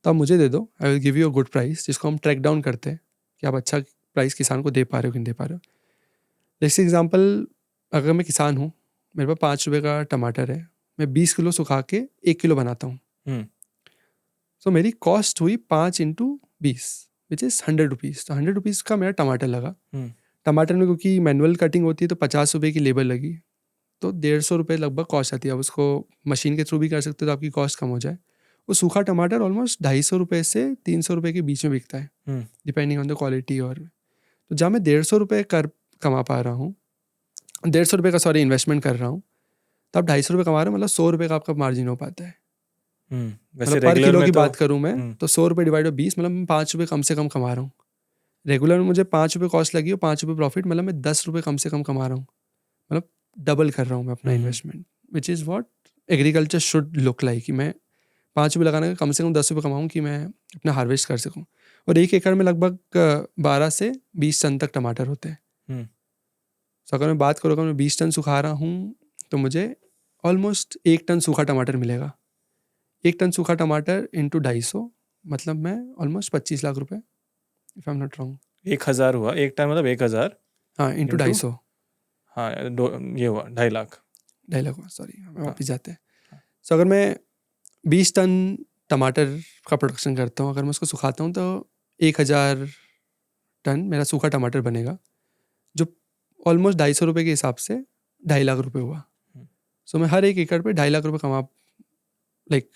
तो आप मुझे दे दो, I will give you a good price, जिसको हम ट्रैक डाउन करते हैं कि आप अच्छा प्राइस किसान को दे पा रहे हो कि नहीं दे पा रहे हो। जैसे एग्जांपल, अगर मैं किसान हूँ, मेरे पास 5 रुपये का टमाटर है, मैं 20 किलो सुखा के 1 किलो बनाता हूँ, तो मेरी कॉस्ट हुई 5 × 20 विच इज़ 100 रुपीज़। तो 100 रुपीज़ का मेरा टमाटर लगा। टमाटर में क्योंकि मैनुअल कटिंग होती है तो 50 रुपये की लेबर लगी, तो 150 रुपये लगभग कॉस्ट आती है। अब उसको मशीन के थ्रू भी कर सकते हो तो आपकी कॉस्ट कम हो जाए। वो सूखा टमाटर ऑलमोस्ट 250 रुपये से 300 रुपये के बीच में बिकता है, डिपेंडिंग ऑन द क्वालिटी। और तो जहाँ मैं 150 रुपये कमा पा रहा हूँ, 150 रुपये का इन्वेस्टमेंट कर रहा हूँ, तो आप 250 रुपये कमा रहे हो, मतलब 100 रुपये का आपका मार्जिन हो पाता है। वैसे मतलब पर किलो की तो बात करूँ मैं तो 100 रुपये डिवाइड बाई 20, मतलब मैं 5 रुपये कम से कम कमा रहा हूँ। रेगुलर में मुझे 5 रुपये कॉस्ट लगी और 5 रुपये प्रॉफिट, मतलब मैं 10 रुपये कम से कम कमा रहा हूँ। मतलब डबल कर रहा हूँ मैं अपना investment, which is what agriculture should look like, कि मैं 5 रुपये लगाने का कम से कम 10 रुपये कमाऊँ कि मैं अपना हार्वेस्ट कर सकूँ। और 1 एकड़ में लगभग 12 से 20 टन तक टमाटर होते हैं। तो अगर मैं बात करूँ, अगर मैं 20 टन सुखा रहा हूँ तो मुझे ऑलमोस्ट 1 टन सूखा टमाटर मिलेगा। 1 टन सूखा टमाटर इंटू 250, मतलब मैं ऑलमोस्ट 25 लाख रुपए, if I am not wrong. 1000 हुआ, 1 टन मतलब 1000, हाँ, इंटू 250, हाँ ये हुआ 2.5 लाख। 2.5 लाख हुआ, सॉरी वापस जाते हैं। सो अगर मैं 20 टन टमाटर का प्रोडक्शन करता हूँ, अगर मैं उसको सुखाता हूँ तो 1000 टन मेरा सूखा टमाटर बनेगा, जो ऑलमोस्ट 250 रुपये के हिसाब से 2.5 लाख रुपए हुआ। सो मैं हर 1 एकड़ पे 2.5 लाख रुपए कमा, लाइक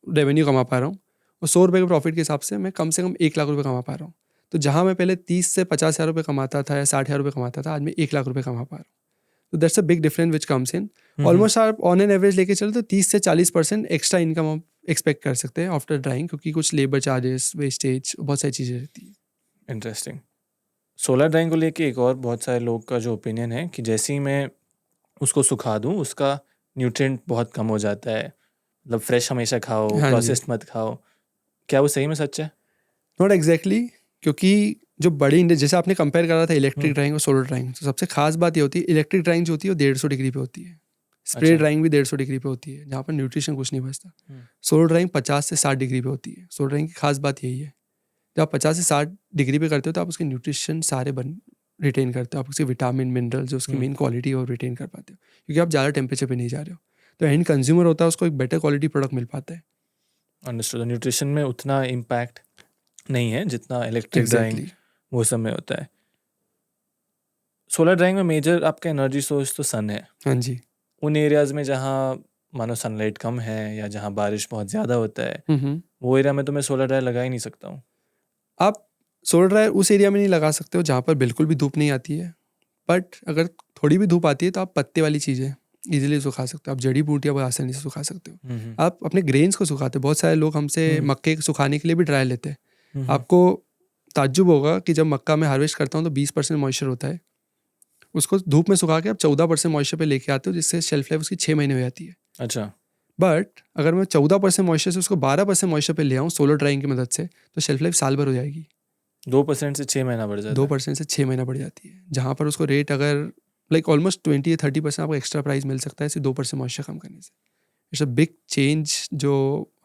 रेवेन्यू कमा पा रहा हूँ। और 100 रुपये के प्रॉफिट के हिसाब से मैं कम 1 लाख रुपए कमा पा रहा हूँ। तो जहाँ मैं पहले 30 से 50 हज़ार रुपये कमाता था या 60 हज़ार रुपये कमाता था, आज मैं 1 लाख रुपए कमा पा रहा हूँ। तो that's a big difference which comes in. Almost आप ऑन एन एवरेज लेके चलो तो 30 से 40% एक्स्ट्रा इनकम आप एक्सपेक्ट कर सकते हैं आफ्टर ड्राइंग, क्योंकि कुछ लेबर चार्जेस, वेस्टेज, बहुत सारी चीज़ें रहती है। इंटरेस्टिंग। सोलर ड्राइंग को लेके एक और बहुत सारे लोग का जो ओपिनियन है कि जैसे ही मैं उसको सुखा दूँ उसका न्यूट्रिएंट बहुत कम हो जाता है, मतलब फ्रेश हमेशा खाओ, प्रोसेस्ड मत खाओ। क्या वो सही में सच है? नॉट एग्जैक्टली, क्योंकि जो बड़ी इंडस्ट्री, जैसे आपने कंपेयर करा था इलेक्ट्रिक ड्राइंग और सोलर ड्राइंग, तो सबसे खास बात ये होती है इलेक्ट्रिक ड्राइंग जो होती है वो 150 डिग्री पे होती है। स्प्रे ड्राइंग भी 150 डिग्री पे होती है, जहाँ पर न्यूट्रिशन कुछ नहीं बचता। सोलर ड्राइंग 50 से 60 डिग्री पे होती है। सोलर ड्राइंग की खास बात यही है, जब आप 50 से 60 डिग्री पे करते हो तो आप उसके न्यूट्रिशन सारे रिटेन करते हो, आप उसके विटामिन, मिनरल, जो उसकी मेन क्वालिटी है वो रिटेन कर पाते हो, क्योंकि आप ज़्यादा टेम्परेचर पे नहीं जा रहे हो। तो एंड कंज्यूमर होता है, उसको एक बेटर क्वालिटी प्रोडक्ट मिल पाता है। अंडरस्टूड। न्यूट्रिशन में उतना इम्पैक्ट नहीं है जितना इलेक्ट्रिक ड्राइंग वो सब में होता है। सोलर ड्राइंग में मेजर आपका एनर्जी सोर्स तो सन है। हाँ जी। उन एरियाज में जहाँ मानो सनलाइट कम है या जहाँ बारिश बहुत ज़्यादा होता है, वो एरिया में तो मैं सोलर ड्राइव लगा ही नहीं सकता हूँ। आप सोलर ड्राइव उस एरिया में नहीं लगा सकते हो जहाँ पर बिल्कुल भी धूप नहीं आती है, बट अगर थोड़ी भी धूप आती है तो आप पत्ते वाली चीज़ें इजीली सुखा सकते हो। आप जड़ी बूटियाँ बहुत आसानी से सुखा सकते हो। आप अपने ग्रेन्स को सुखाते हो। बहुत सारे लोग हमसे मक्के सुखाने के लिए भी ड्राई लेते हैं। आपको ताज्जुब होगा कि जब मक्का में हार्वेस्ट करता हूँ तो 20% मॉइस्चर होता है, उसको धूप में सुखा के आप 14% मॉइस्चर पे लेके आते हो, जिससे शेल्फ लाइफ उसकी 6 महीने हो जाती है। अच्छा। बट अगर मैं 14% मॉइस्चर से उसको 12% मॉइस्चर पे ले आऊँ सोलर ड्राइंग की मदद से, तो शेल्फ लाइफ साल भर हो जाएगी। 2% से 6 महीना बढ़ जाता है। 2% से 6 महीना बढ़ जाती है, जहाँ पर उसको रेट अगर लाइक ऑलमोस्ट 20 या 30% आपको एक्स्ट्रा प्राइस मिल सकता है सिर्फ 2% मॉइस्चर कम करने से। इट्स अ बिग चेंज जो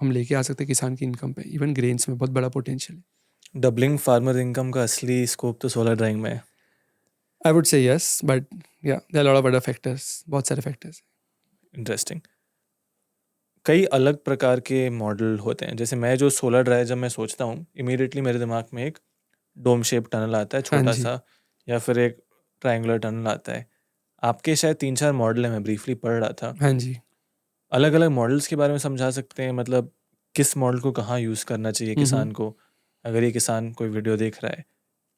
हम लेके आ सकते हैं किसान की इनकम पे। इवन ग्रेन्स में बहुत बड़ा पोटेंशियल है। डबलिंग फार्मर इनकम का असली स्कोप तो सोलर ड्राइंग में है। I would say yes, but yeah there are lot of other factors, बहुत सारे फैक्टर्स। इंटरेस्टिंग। कई अलग प्रकार के मॉडल होते हैं। जैसे मैं जो सोलर ड्राइव जब मैं सोचता हूँ, इमीडिएटली मेरे दिमाग में एक डोम शेप टनल आता है छोटा सा, या फिर एक ट्रायंगुलर टनल आता है। आपके शायद 3-4 मॉडल है, मैं ब्रीफली पढ़ रहा था। हाँ जी। अलग अलग मॉडल्स के बारे में समझा सकते हैं, मतलब किस मॉडल को कहाँ यूज़ करना चाहिए किसान को? अगर ये किसान कोई वीडियो देख रहा है,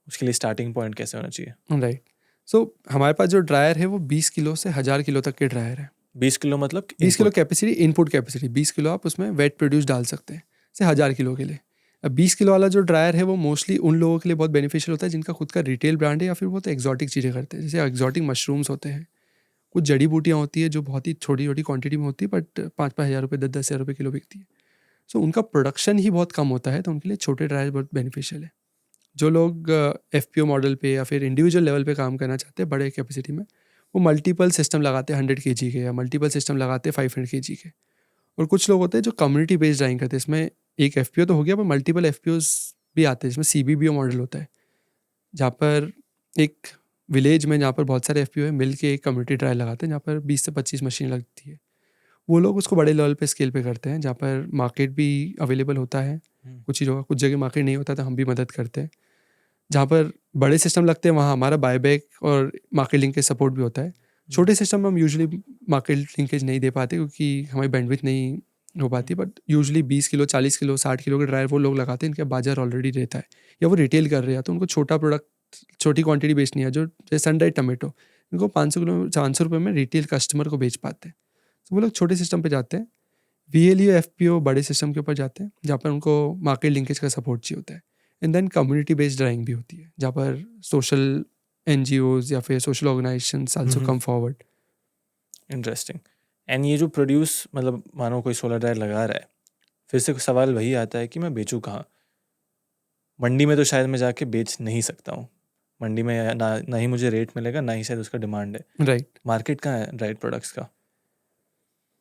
उसके लिए स्टार्टिंग पॉइंट कैसे होना चाहिए? राइट। सो हमारे पास जो ड्रायर है वो 20 किलो से 1000 किलो तक के ड्रायर है। 20 किलो मतलब 20 kilo capacity, input capacity 20 kilo आप उसमें वेट प्रोड्यूस डाल सकते हैं से 1000 किलो के लिए। अब 20 किलो वाला जो ड्रायर है वो मोस्टली उन लोगों के लिए बहुत बेनिफिशियल होता है जिनका खुद का रिटेल ब्रांड है या फिर बहुत एक्जॉटिक चीज़ें करते हैं। जैसे एक्जॉटिक मशरूम्स होते हैं, कुछ जड़ी बूटियाँ होती है जो बहुत ही छोटी छोटी क्वांटिटी में होती है, बट 5-5 हज़ार रुपये, 10-10 हज़ार रुपये किलो बिकती है। सो उनका प्रोडक्शन ही बहुत कम होता है, तो उनके लिए छोटे ड्रायर बहुत बेनिफिशियल है। जो लोग FPO मॉडल पे या फिर इंडिविजुअल लेवल पे काम करना चाहते हैं बड़े कैपेसिटी में, वो मल्टीपल सिस्टम लगाते हैं 100 kg के, या मल्टीपल सिस्टम लगाते हैं 500 kg के। और कुछ लोग होते हैं जो कम्युनिटी बेस्ड ड्राइंग करते हैं, इसमें एक FPO तो हो गया, पर मल्टीपल FPOs भी आते हैं, जिसमें CBBO मॉडल होता है, जहाँ पर एक विलेज में, जहाँ पर बहुत सारे FPO है, मिल के एक कम्युनिटी ट्रायल लगाते हैं, जहाँ पर 20 से 25 मशीन लगती है। वो लोग उसको बड़े लेवल पे स्केल पे करते हैं, जहाँ पर मार्केट भी अवेलेबल होता है कुछ चीज़ों का, कुछ जगह मार्केट नहीं होता तो हम भी मदद करते हैं। जहाँ पर बड़े सिस्टम लगते हैं वहाँ हमारा बायबैक और मार्केट लिंकेज सपोर्ट भी होता है। छोटे सिस्टम में हम यूजुअली मार्केट लिंकेज नहीं दे पाते क्योंकि हमारी बैंडविड्थ नहीं हो पाती, but usually 20 kilo 40 kilo 60 kilo के ड्रायर वो लोग लगाते हैं, इनका बाजार ऑलरेडी रहता है, या वो रिटेल कर रहे हैं, तो उनको छोटा प्रोडक्ट छोटी क्वांटिटी बेचनी है। जो जैसे सनड्राइड टमाटो, इनको 500 रुपये में रिटेल कस्टमर को बेच पाते हैं, तो वो लोग छोटे सिस्टम पे जाते हैं। VLU FPO बड़े सिस्टम के ऊपर जाते हैं, जहाँ पर उनको मार्केट लिंकेज का सपोर्ट चाहिए होता है। And then community based drying भी होती है, जहाँ पर सोशल NGOs या फिर social organisations also come forward. Interesting. And ये जो प्रोड्यूस, मतलब मानो कोई सोलर ड्रायर लगा रहा है, फिर से सवाल वही आता है कि मैं बेचूँ कहाँ? मंडी में तो शायद मैं जाके बेच नहीं सकता हूँ, मंडी में ना ही मुझे रेट मिलेगा, ना ही शायद उसका डिमांड है। राइट। मार्केट कहाँ है ड्राइड प्रोडक्ट्स का?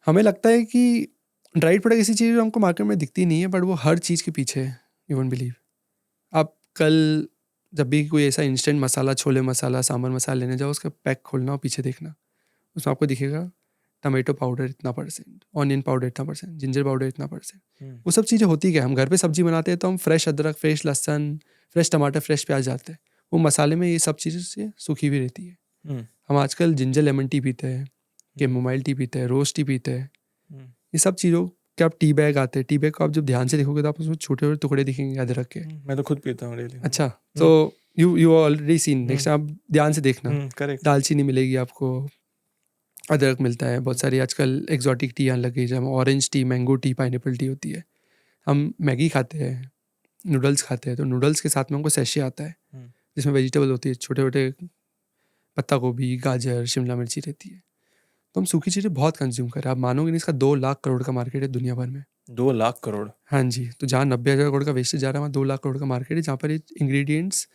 हमें लगता है कि ड्राइड प्रोडक्ट ऐसी चीज़ जो हमको मार्केट में दिखती नहीं है, बट वो हर चीज़ के पीछे है। यू वोंट बिलीव, आप कल जब भी कोई ऐसा इंस्टेंट मसाला, छोले मसाला, सांभर मसाला लेने जाओ, उसका पैक खोलना और पीछे देखना, उसमें आपको दिखेगा टमाटो पाउडर इतना %, ऑनियन पाउडर इतना %, जिंजर पाउडर इतना %। वो सब चीज़ें होती क्या, हम घर पे सब्जी बनाते हैं तो हम फ्रेश अदरक, फ्रेश लहसन, फ्रेश टमाटर, फ्रेश प्याज डालते हैं, वो मसाले में ये सब चीज़ें से सूखी हुई रहती है। हम आजकल जिंजर लेमन टी पीते हैं, कैमोमाइल टी पीते हैं, रोज टी पीते हैं, ये सब चीज़ों के आप टी बैग आते हैं, टी बैग को आप जब ध्यान से देखोगे तो आप उसमें छोटे छोटे टुकड़े दिखेंगे अदरक के। मैं तो खुद पीता हूँ डेली। अच्छा, तो यू ऑलरेडी सीन, नेक्स्ट आप ध्यान से देखना, करेक्ट। दालचीनी मिलेगी आपको, अदरक मिलता है, बहुत सारी आजकल एक्जॉटिक टी आने लगी है, जहाँ orange T, mango T, pineapple T होती है। हम मैगी खाते हैं, नूडल्स खाते हैं, तो नूडल्स के साथ में हमको सैशे आता है जिसमें वेजिटेबल होती है, छोटे छोटे पत्ता गोभी, गाजर, शिमला मिर्ची रहती है। तो हम सूखी चीज़ें बहुत कंज्यूम करें, आप मानोगे नहीं, इसका 2 लाख करोड़ का मार्केट है दुनिया भर में। 2 लाख करोड़? हाँ जी, तो जहाँ 90,000 करोड़ का वेस्टेज जा रहा है, वहाँ 2 लाख करोड़ का मार्केट है, जहाँ पर ये इंग्रेडिएंट्स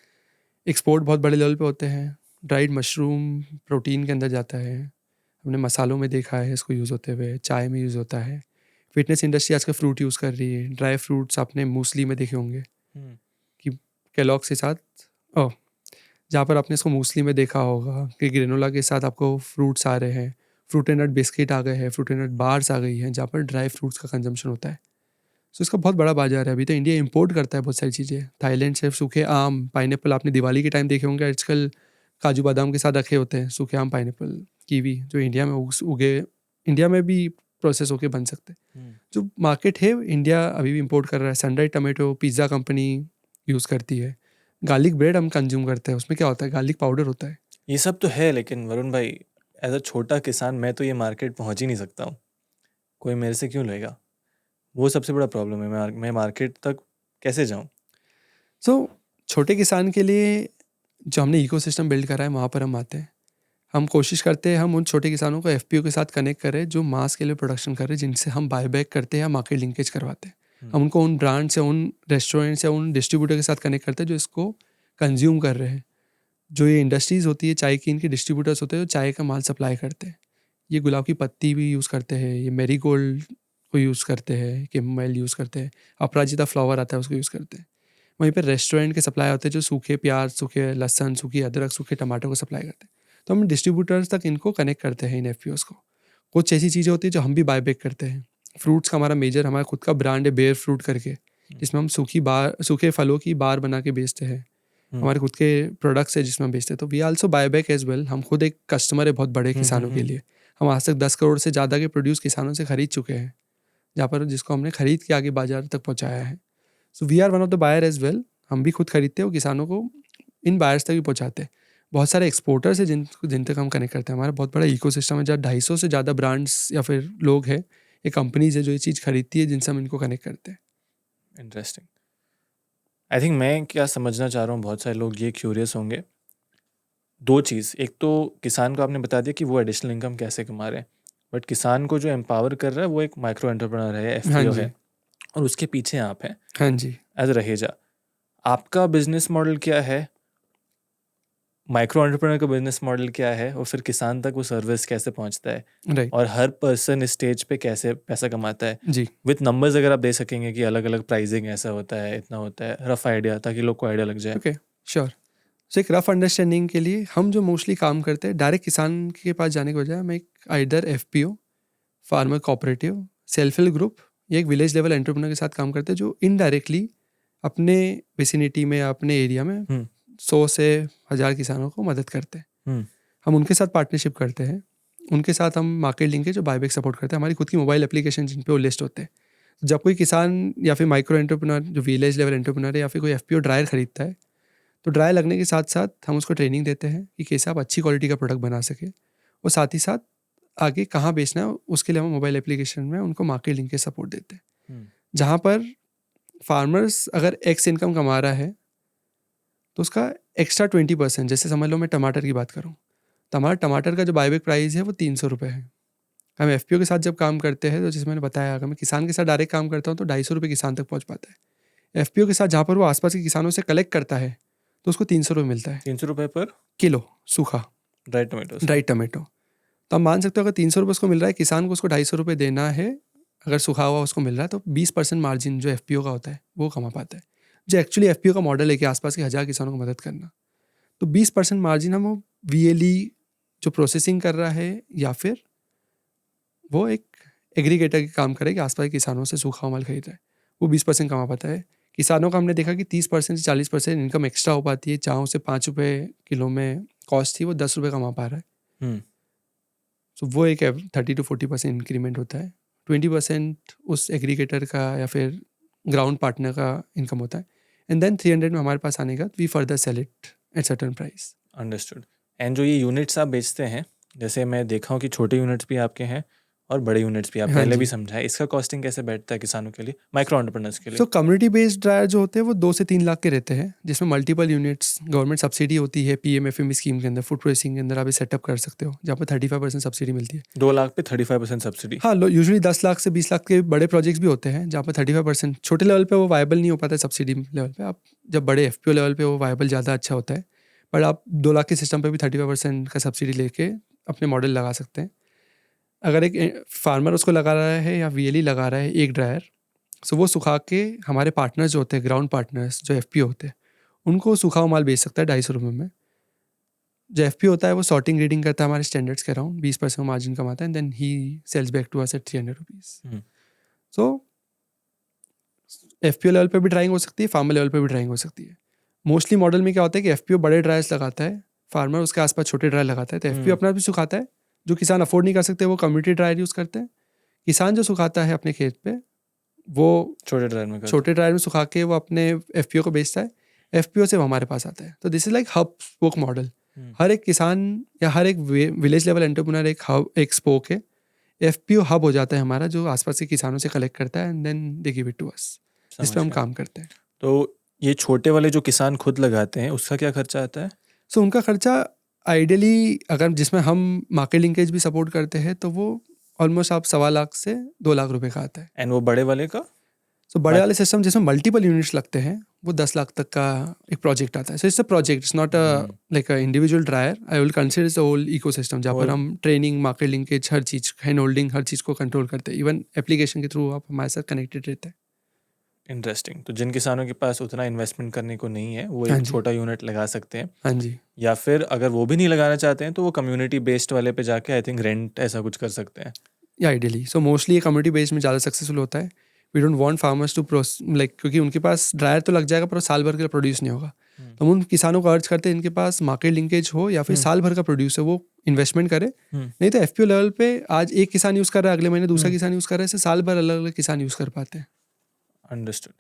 एक्सपोर्ट बहुत बड़े लेवल पे होते हैं। ड्राइड मशरूम प्रोटीन के अंदर जाता है, हमने मसालों में देखा है इसको यूज़ होते हुए, चाय में यूज़ होता है। फिटनेस इंडस्ट्री आजकल फ्रूट यूज़ कर रही है, ड्राई फ्रूट्स आपने मूसली में देखे होंगे कि केलॉग्स के साथ, जहाँ पर आपने इसको मूसली में देखा होगा कि ग्रेनोला के साथ आपको फ्रूट्स आ रहे हैं, फ्रूट एंड नट बिस्किट आ गए हैं, फ्रूट एंड नट बार्स आ गई हैं, जहाँ पर ड्राई फ्रूट्स का कंजम्पशन होता है। सो इसका बहुत बड़ा बाजार है। अभी तो इंडिया इंपोर्ट करता है बहुत सारी चीज़ें, थाईलैंड से सूखे आम, पाइनएप्पल, आपने दिवाली के टाइम देखे होंगे आजकल काजू बादाम के साथ रखे होते हैं, सूखे आम, पाइनएप्पल, कीवी, जो इंडिया में उगे, इंडिया में भी प्रोसेस होके बन सकते हैं। जो मार्केट है इंडिया अभी भी इंपोर्ट कर रहा है। Sun-dried tomato pizza company use करती है, गार्लिक ब्रेड हम कंज्यूम करते हैं, उसमें क्या होता है, गार्लिक पाउडर होता है। ये सब तो है, लेकिन वरुण भाई, एज अ छोटा किसान मैं तो ये मार्केट पहुंच ही नहीं सकता हूँ, कोई मेरे से क्यों लेगा? वो सबसे बड़ा प्रॉब्लम है, मैं मार्केट तक कैसे जाऊँ? सो छोटे किसान के लिए जो हमने इकोसिस्टम बिल्ड करा है, वहाँ पर हम आते हैं। हम कोशिश करते हैं हम उन छोटे किसानों को FPO के साथ कनेक्ट करें जो मास के लिए प्रोडक्शन कर रहे हैं, जिनसे हम बायबैक करते हैं या मार्केट लिंकेज करवाते हैं। हम उनको उन ब्रांड्स या उन रेस्टोरेंट्स या उन डिस्ट्रीब्यूटर के साथ कनेक्ट करते हैं जो इसको कंज्यूम कर रहे हैं। जो ये इंडस्ट्रीज़ होती है चाय की, इनके डिस्ट्रीब्यूटर्स होते हैं जो चाय का माल सप्लाई करते हैं। ये गुलाब की पत्ती भी यूज़ करते हैं, ये मैरीगोल्ड को यूज़ करते हैं, कैमोमाइल यूज़ करते हैं, अपराजिता फ्लावर आता है उसको यूज़ करते हैं। वहीं पर रेस्टोरेंट के सप्लाई होते हैं जो सूखे प्याज, सूखे लहसन, सूखी अदरक, सूखे टमाटर को सप्लाई करते हैं। तो हम डिस्ट्रीब्यूटर्स तक इनको कनेक्ट करते हैं इन FPOs को। कुछ ऐसी चीज़ें होती है जो हम भी बायबैक करते हैं। फ्रूट्स का हमारा मेजर, हमारा खुद का ब्रांड है बेयर फ्रूट करके, जिसमें हम सूखे फलों की बार बना के बेचते हैं। हमारे खुद के प्रोडक्ट्स है जिसमें हम बेचते हैं। तो we also buyback as well. हम खुद एक कस्टमर है बहुत बड़े किसानों के लिए। हम आज तक 10 करोड़ से ज़्यादा के प्रोड्यूस किसानों से खरीद चुके हैं, जहाँ पर जिसको हमने खरीद के आगे बाजार तक पहुँचाया है। So we are one of the buyer as well. हम भी खुद खरीदते हैं और किसानों को इन बायर्स तक भी पहुँचाते हैं। बहुत सारे एक्सपोर्टर्स हैं जिन तक हम कनेक्ट करते हैं। हमारा बहुत बड़ा इकोसिस्टम है जहाँ 250 से ज़्यादा ब्रांड्स या फिर लोग हैं, ये कंपनीज है जो ये चीज़ खरीदती है, जिनसे हम इनको कनेक्ट करते हैं। इंटरेस्टिंग। आई थिंक मैं क्या समझना चाह रहा हूँ, बहुत सारे लोग ये क्यूरियस होंगे। 2 चीज़, एक तो किसान को आपने बता दिया कि वो एडिशनल इनकम कैसे कमा रहे हैं, बट किसान को जो एम्पावर कर रहा है वो एक माइक्रो एंटरप्रेन्योर है, FPO है, और उसके पीछे आप हैं। हाँ जी। एज रहेजा, आपका बिजनेस मॉडल क्या है? माइक्रो एंटरप्रेन्योर का बिजनेस मॉडल क्या है और फिर किसान तक वो सर्विस कैसे पहुंचता है, राइट और हर पर्सन इस स्टेज पे कैसे पैसा कमाता है, जी। विथ नंबर्स अगर आप दे सकेंगे कि अलग अलग प्राइसिंग ऐसा होता है, इतना होता है, रफ आइडिया, ताकि लोग को आइडिया लग जाए। Okay sure. सो एक रफ अंडरस्टैंडिंग के लिए हम जो मोस्टली काम करते हैं, डायरेक्ट किसान के पास जाने के बजाय हम एक either FPO, farmer cooperative, self help group या एक विलेज लेवल एंटरप्रेन्योर के साथ काम करते हैं, जो इनडायरेक्टली अपने विसिनिटी में या अपने एरिया में 100 से 1000 किसानों को मदद करते हैं। हम उनके साथ पार्टनरशिप करते हैं, उनके साथ हम मार्केट लिंकेज जो बायबैक सपोर्ट करते हैं, हमारी खुद की मोबाइल एप्लीकेशन जिन पे वो लिस्ट होते हैं। जब कोई किसान या फिर माइक्रो एंटरप्रेन्योर जो विलेज लेवल एंटरप्रेन्योर है या फिर कोई FPO ड्रायर खरीदता है, तो ड्रायर लगने के साथ साथ हम उसको ट्रेनिंग देते हैं कि कैसे आप अच्छी क्वालिटी का प्रोडक्ट बना सके, और साथ ही साथ आगे कहाँ बेचना है उसके लिए हम मोबाइल एप्लीकेशन में उनको मार्केट लिंक के सपोर्ट देते हैं। जहाँ पर फार्मर्स अगर X इनकम कमा रहा है तो उसका एक्स्ट्रा 20%, जैसे समझ लो मैं टमाटर की बात करूँ तो हमारा टमाटर का जो बायबैक प्राइस है वो 300 रुपये है। हम FPO के साथ जब काम करते हैं तो जैसे मैंने बताया, अगर मैं किसान के साथ डायरेक्ट काम करता हूँ तो 250 रुपये किसान तक पहुँच पाता है। FPO के साथ जहाँ पर वो आसपास के किसानों से कलेक्ट करता है तो उसको 300 रुपये मिलता है, 300 रुपये पर किलो सूखा ड्राई टोमेटो। Dry tomato. तो आप मान सकते हो अगर 300 रुपये उसको मिल रहा है, किसान को उसको 250 रुपये देना है, अगर सूखा हुआ उसको मिल रहा है, तो 20% मार्जिन जो FPO का होता है वो कमा पाता है। जो एक्चुअली FPO का मॉडल है कि आसपास के 1000 किसानों को मदद करना, तो 20% मार्जिन हम VLE जो प्रोसेसिंग कर रहा है या फिर वो एक एग्रीगेटर के काम करे कि आसपास के किसानों से सूखा माल खरीद रहा है, वो 20% कमा पाता है। किसानों का हमने देखा कि 30% से 40% इनकम एक्स्ट्रा हो पाती है, जहाँ उसे 5 रुपये किलो में कॉस्ट थी वो 10 रुपये कमा पा रहा है। तो वो एक 30 to 40% इंक्रीमेंट होता है। 20% उस एग्रीगेटर का या फिर ग्राउंड पार्टनर का इनकम होता है, एंड देन 300 में हमारे पास आने के बाद we further sell it at certain price. Understood. And जो ये यूनिट्स आप बेचते हैं, जैसे मैं देखा हूँ कि छोटे यूनिट्स भी आपके हैं और बड़े यूनिट्स भी, आप हाँ पहले जी। भी समझाए, इसका कॉस्टिंग कैसे बैठता है किसानों के लिए, माइक्रो एंटरप्रेन्योर्स के लिए? तो कम्युनिटी बेस्ड ड्रायर जो होते हैं वो 2 से 3 लाख के रहते हैं, जिसमें मल्टीपल यूनिट्स गवर्नमेंट सब्सिडी होती है। PMFME स्कीम के अंदर फूड प्रोसेसिंग के अंदर आप सेटअप कर सकते हो, जहाँ पर 35% सब्सिडी मिलती है। 2 लाख पे 35% सब्सिडी? हाँ, यूजुअली 10 लाख से 20 लाख के बड़े प्रोजेक्ट्स भी होते हैं जहाँ पर 35%, छोटे लेवल पे वो वायबल नहीं हो पाता है सब्सिडी लेवल पे। आप जब बड़े FPO लेवल पे वो वायबल ज़्यादा अच्छा होता है, बट आप 2 लाख के सिस्टम पे भी 35% का सब्सिडी लेके अपने मॉडल लगा सकते हैं। अगर एक फार्मर उसको लगा रहा है या VLE लगा रहा है एक ड्रायर, सो वो सुखा के हमारे पार्टनर्स जो होते हैं, ग्राउंड पार्टनर्स जो FPO होते हैं, उनको सूखा हुआ माल बेच सकता है 250 रुपये में। जो FPO होता है वो सॉर्टिंग रीडिंग करता है हमारे स्टैंडर्ड्स के अराउंड, 20% मार्जिन कमाता है, and then he sells back to us at 300 rupees. So FPO level पे भी ड्राइंग हो सकती है, फार्मर लेवल पे भी ड्राइंग हो सकती है। मोस्टली मॉडल में क्या होता है कि FPO बड़े ड्रायर्स लगाता है, फार्मर उसके आसपास छोटे ड्रायर लगाता है, तो FPO अपना भी सुखाता है। जो किसान अफोर्ड नहीं कर सकते वो कम्युनिटी ड्रायर यूज़ करते हैं। किसान जो सुखाता है अपने खेत पे, वो छोटे ड्रायर में सुखा के वो अपने FPO को बेचता है, FPO से वो हमारे पास आता है। तो this is like hub spoke model. हर एक किसान या हर एक विलेज लेवल एंटरप्रेन्योर एक स्पोक है। FPO हब हो जाता है हमारा, जो आसपास के किसानों से कलेक्ट करता है, and then they give it to us, जिस पे हम काम करते हैं। तो ये छोटे वाले जो किसान खुद लगाते हैं उसका क्या खर्चा आता है? सो उनका खर्चा आइडियली, अगर जिसमें हम मार्केट लिंकेज भी सपोर्ट करते हैं, तो वो ऑलमोस्ट आप 1.25 लाख से 2 लाख रुपए का आता है। एंड वो बड़े वाले का? सो बड़े वाले सिस्टम जिसमें मल्टीपल यूनिट्स लगते हैं वो 10 लाख तक का एक प्रोजेक्ट आता है। So it's a project, it's not like a individual dryer. I will consider the whole ecosystem, जहाँ पर हम ट्रेनिंग, मार्केट लिंकेज, हर चीज़, हैंड होल्डिंग, हर चीज़ को कंट्रोल करते हैं। इवन एप्लीकेशन के थ्रू आप हमारे साथ कनेक्टेड रहते हैं। इंटरेस्टिंग। तो जिन किसानों के पास उतना इन्वेस्टमेंट करने को नहीं है वो एक छोटा यूनिट लगा सकते हैं। हाँ जी। या फिर अगर वो भी नहीं लगाना चाहते हैं तो वो कम्युनिटी बेस्ड वाले पे जाके आई थिंक रेंट ऐसा कुछ कर सकते हैं। या आइडियली सो मोस्टली ये कम्युनिटी बेस्ड में ज़्यादा सक्सेसफुल होता है। We don't want farmers to like, क्योंकि उनके पास ड्रायर तो लग जाएगा पर साल भर का प्रोड्यूस नहीं होगा। तो हम उन किसानों को अर्ज करते हैं इनके पास मार्केट लिंकेज हो या फिर साल भर का प्रोड्यूस है, वो इन्वेस्टमेंट करे। नहीं तो FPO लेवल पे आज एक किसान यूज़ कर रहा है, अगले महीने दूसरा किसान यूज़ कर रहा है, ऐसे साल भर अलग अलग किसान यूज़ कर पाते हैं। अंडरस्टूड।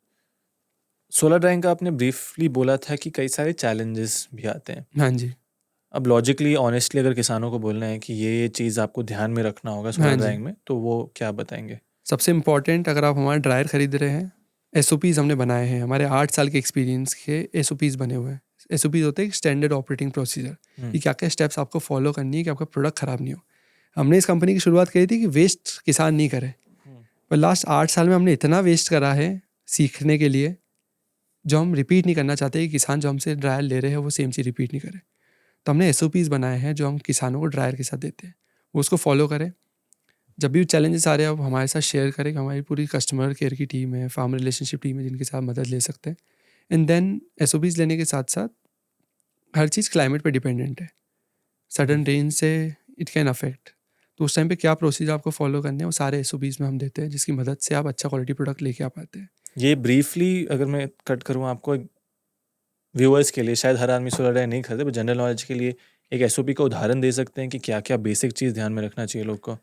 सोलर ड्राइंग का आपने ब्रीफली बोला था कि कई सारे चैलेंजेस भी आते हैं। हाँ जी। अब लॉजिकली ऑनेस्टली अगर किसानों को बोलना है कि ये चीज़ आपको ध्यान में रखना होगा सोलर ड्राइंग में, तो वो क्या बताएंगे? सबसे इम्पॉर्टेंट, अगर आप हमारा ड्रायर खरीद रहे हैं, SOPs हमने बनाए हैं, हमारे 8 साल के एक्सपीरियंस के SOPs बने हुए हैं। SOPs होते हैं स्टैंडर्ड ऑपरेटिंग प्रोसीजर, कि क्या क्या स्टेप्स आपको फॉलो करनी है कि आपका प्रोडक्ट ख़राब नहीं हो। हमने इस कंपनी की शुरुआत करी थी कि वेस्ट किसान नहीं करे, पर लास्ट 8 साल में हमने इतना वेस्ट करा है सीखने के लिए, जो हम रिपीट नहीं करना चाहते कि किसान जो हमसे ड्रायर ले रहे हैं वो सेम चीज़ रिपीट नहीं करे। तो हमने SOPs बनाए हैं जो हम किसानों को ड्रायर के साथ देते हैं, वो उसको फॉलो करें। जब भी चैलेंजेस आ रहे हैं आप हमारे साथ शेयर करें, हमारी पूरी कस्टमर केयर की टीम है, फार्मर रिलेशनशिप टीम है जिनके साथ मदद ले सकते हैं। एंड देन SOPs लेने के साथ साथ हर चीज़ क्लाइमेट पे डिपेंडेंट है, सडन रेन से इट कैन अफेक्ट, तो उस टाइम पे क्या प्रोसीजर आपको फॉलो करने हैं वो सारे SOPs में हम देते हैं, जिसकी मदद से आप अच्छा क्वालिटी प्रोडक्ट लेके आ पाते हैं। ये ब्रीफली अगर मैं कट करूँ आपको, व्यूअर्स के लिए, शायद हर आदमी सोलर ड्रायर नहीं खरीदे, बट जनरल नॉलेज के लिए एक SOP का उदाहरण दे सकते हैं कि क्या क्या बेसिक चीज़ ध्यान में रखना चाहिए लोग को?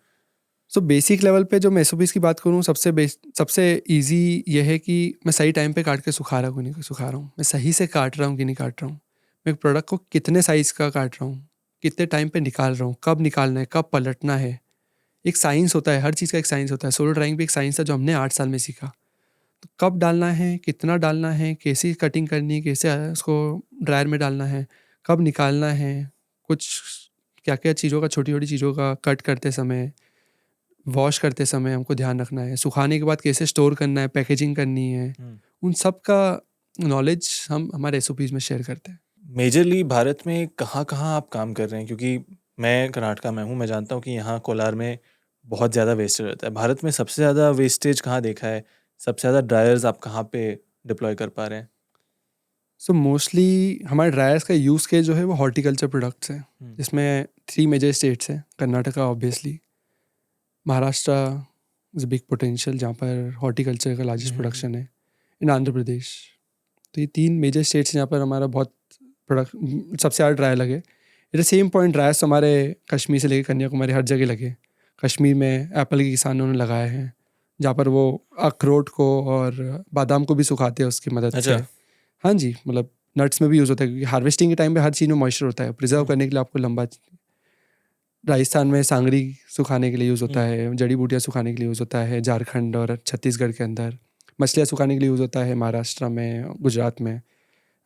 सो बेसिक लेवल पे जो मैं SOPs की बात करूँ, सबसे ईजी ये है कि मैं सही टाइम पे काट के सुखा रहा हूँ कि नहीं सुखा रहा हूँ, मैं सही से काट रहा हूँ कि नहीं काट रहा हूँ, मैं एक प्रोडक्ट को कितने साइज़ का काट रहा हूँ, कितने टाइम पे निकाल रहा हूँ, कब निकालना है, कब पलटना है। एक साइंस होता है, हर चीज़ का एक साइंस होता है। सोलर ड्राइंग भी एक साइंस था जो हमने 8 साल में सीखा। तो कब डालना है, कितना डालना है, कैसी कटिंग करनी है, कैसे उसको ड्रायर में डालना है, कब निकालना है, कुछ क्या क्या चीज़ों का, छोटी छोटी चीज़ों का कट करते समय, वॉश करते समय हमको ध्यान रखना है, सुखाने के बाद कैसे स्टोर करना है, पैकेजिंग करनी है, उन सब का नॉलेज हम हमारे SOPs में शेयर करते हैं। मेजरली भारत में कहाँ कहाँ आप काम कर रहे हैं? क्योंकि मैं कर्नाटका में हूँ, मैं जानता हूँ कि यहाँ कोलार में बहुत ज़्यादा वेस्टेज रहता है। भारत में सबसे ज़्यादा वेस्टेज कहाँ देखा है? सबसे ज़्यादा ड्रायर्स आप कहाँ पे डिप्लॉय कर पा रहे हैं? सो मोस्टली हमारे ड्रायर्स का यूज़ केस जो है वो हॉर्टिकल्चर प्रोडक्ट्स है, जिसमें 3 मेजर स्टेट्स हैं। Karnataka obviously, Maharashtra is big potential जहाँ पर हॉर्टिकल्चर का लार्जेस्ट प्रोडक्शन है, इन आंध्र प्रदेश। तो ये 3 मेजर स्टेट्स हैं जहाँ पर हमारा बहुत प्रोडक्ट सबसे ज़्यादा ड्रायर लगे। Eight the same point dryers हमारे कश्मीर से लेकर कन्याकुमारी हर जगह लगे। कश्मीर में एप्पल के किसानों ने लगाए हैं, जहाँ पर वो अखरोट को और बादाम को भी सुखाते हैं उसकी मदद से। हाँ जी, मतलब नट्स में भी यूज़ होता है, क्योंकि हार्वेस्टिंग के टाइम पे हर चीज़ में मॉइस्चर होता है। प्रिजर्व करने के लिए आपको लंबा, राजस्थान में सांगरी सुखाने के लिए यूज़ होता है, जड़ी बूटियाँ सुखाने के लिए यूज़ होता है, झारखंड और छत्तीसगढ़ के अंदर मछलियाँ सुखाने के लिए यूज़ होता है, महाराष्ट्र में, गुजरात में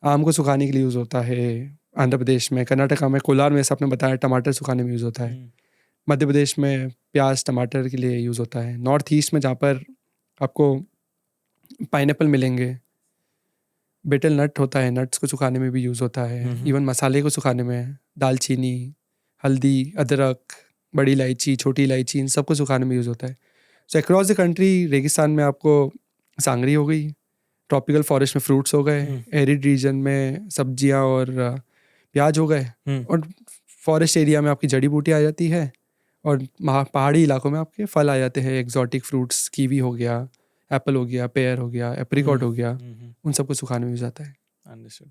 आम को सुखाने के लिए यूज़ होता है, आंध्र प्रदेश में, कर्नाटका में कोलार में, जैसे आपने बताया, टमाटर सुखाने में यूज़ होता है, मध्य प्रदेश में प्याज टमाटर के लिए यूज़ होता है, नॉर्थ ईस्ट में जहाँ पर आपको पाइनएप्पल मिलेंगे, बेटल नट होता है, नट्स को सुखाने में भी यूज़ होता है, इवन मसाले को सुखाने में, दालचीनी, हल्दी, अदरक, बड़ी इलायची, छोटी इलायची, इन सबको सुखाने में यूज़ होता है। सो अक्रॉस द कंट्री, रेगिस्तान में आपको सांगरी हो गई, ट्रॉपिकल फॉरेस्ट में फ्रूट्स हो गए, एरिड रीजन में सब्जियां और प्याज हो गए, और फॉरेस्ट एरिया में आपकी जड़ी बूटियाँ आ जाती है, और पहाड़ी इलाकों में आपके फल आ जाते हैं, एग्जॉटिक फ्रूट्स, कीवी हो गया, एप्पल हो गया, पेयर हो गया, एप्रिकॉट हो गया, उन सबको सुखाने में यूज आता है। अंडरस्टूड।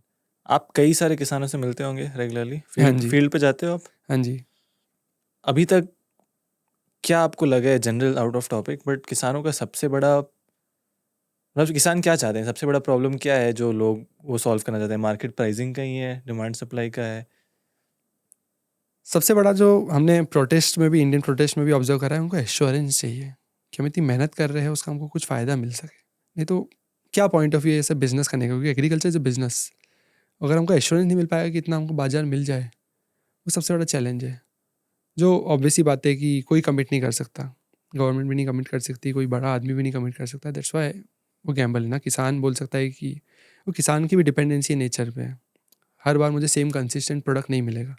आप कई सारे किसानों से मिलते होंगे रेगुलरली, हाँ जी। फील्ड पे जाते हो आप? हाँ जी। अभी तक क्या आपको लगा है, general out of topic, but किसानों का सबसे बड़ा, मतलब किसान क्या चाहते हैं, सबसे बड़ा प्रॉब्लम क्या है जो लोग वो सॉल्व करना चाहते हैं? मार्केट प्राइसिंग का ही है, डिमांड सप्लाई का है? सबसे बड़ा जो हमने प्रोटेस्ट में भी, इंडियन प्रोटेस्ट में भी ऑब्जर्व करा है, उनको एश्योरेंस चाहिए कि हम इतनी मेहनत कर रहे हैं, उसका हमको कुछ फ़ायदा मिल सके। नहीं तो क्या पॉइंट ऑफ व्यू है ऐसा बिजनेस करने का, क्योंकि एग्रीकल्चर इज अ बिजनेस। अगर हमको एश्योरेंस नहीं मिल पाएगा कि इतना हमको बाजार मिल जाए, वो सबसे बड़ा चैलेंज है, जो ऑब्वियसली बात है कि कोई कमिट नहीं कर सकता, गवर्नमेंट भी नहीं कमिट कर सकती, कोई बड़ा आदमी भी नहीं कमिट कर सकता। दैट्स वाई वो गैम्बल है ना। किसान बोल सकता है कि वो, किसान की भी डिपेंडेंसी है नेचर पे, हर बार मुझे सेम कंसिस्टेंट प्रोडक्ट नहीं मिलेगा,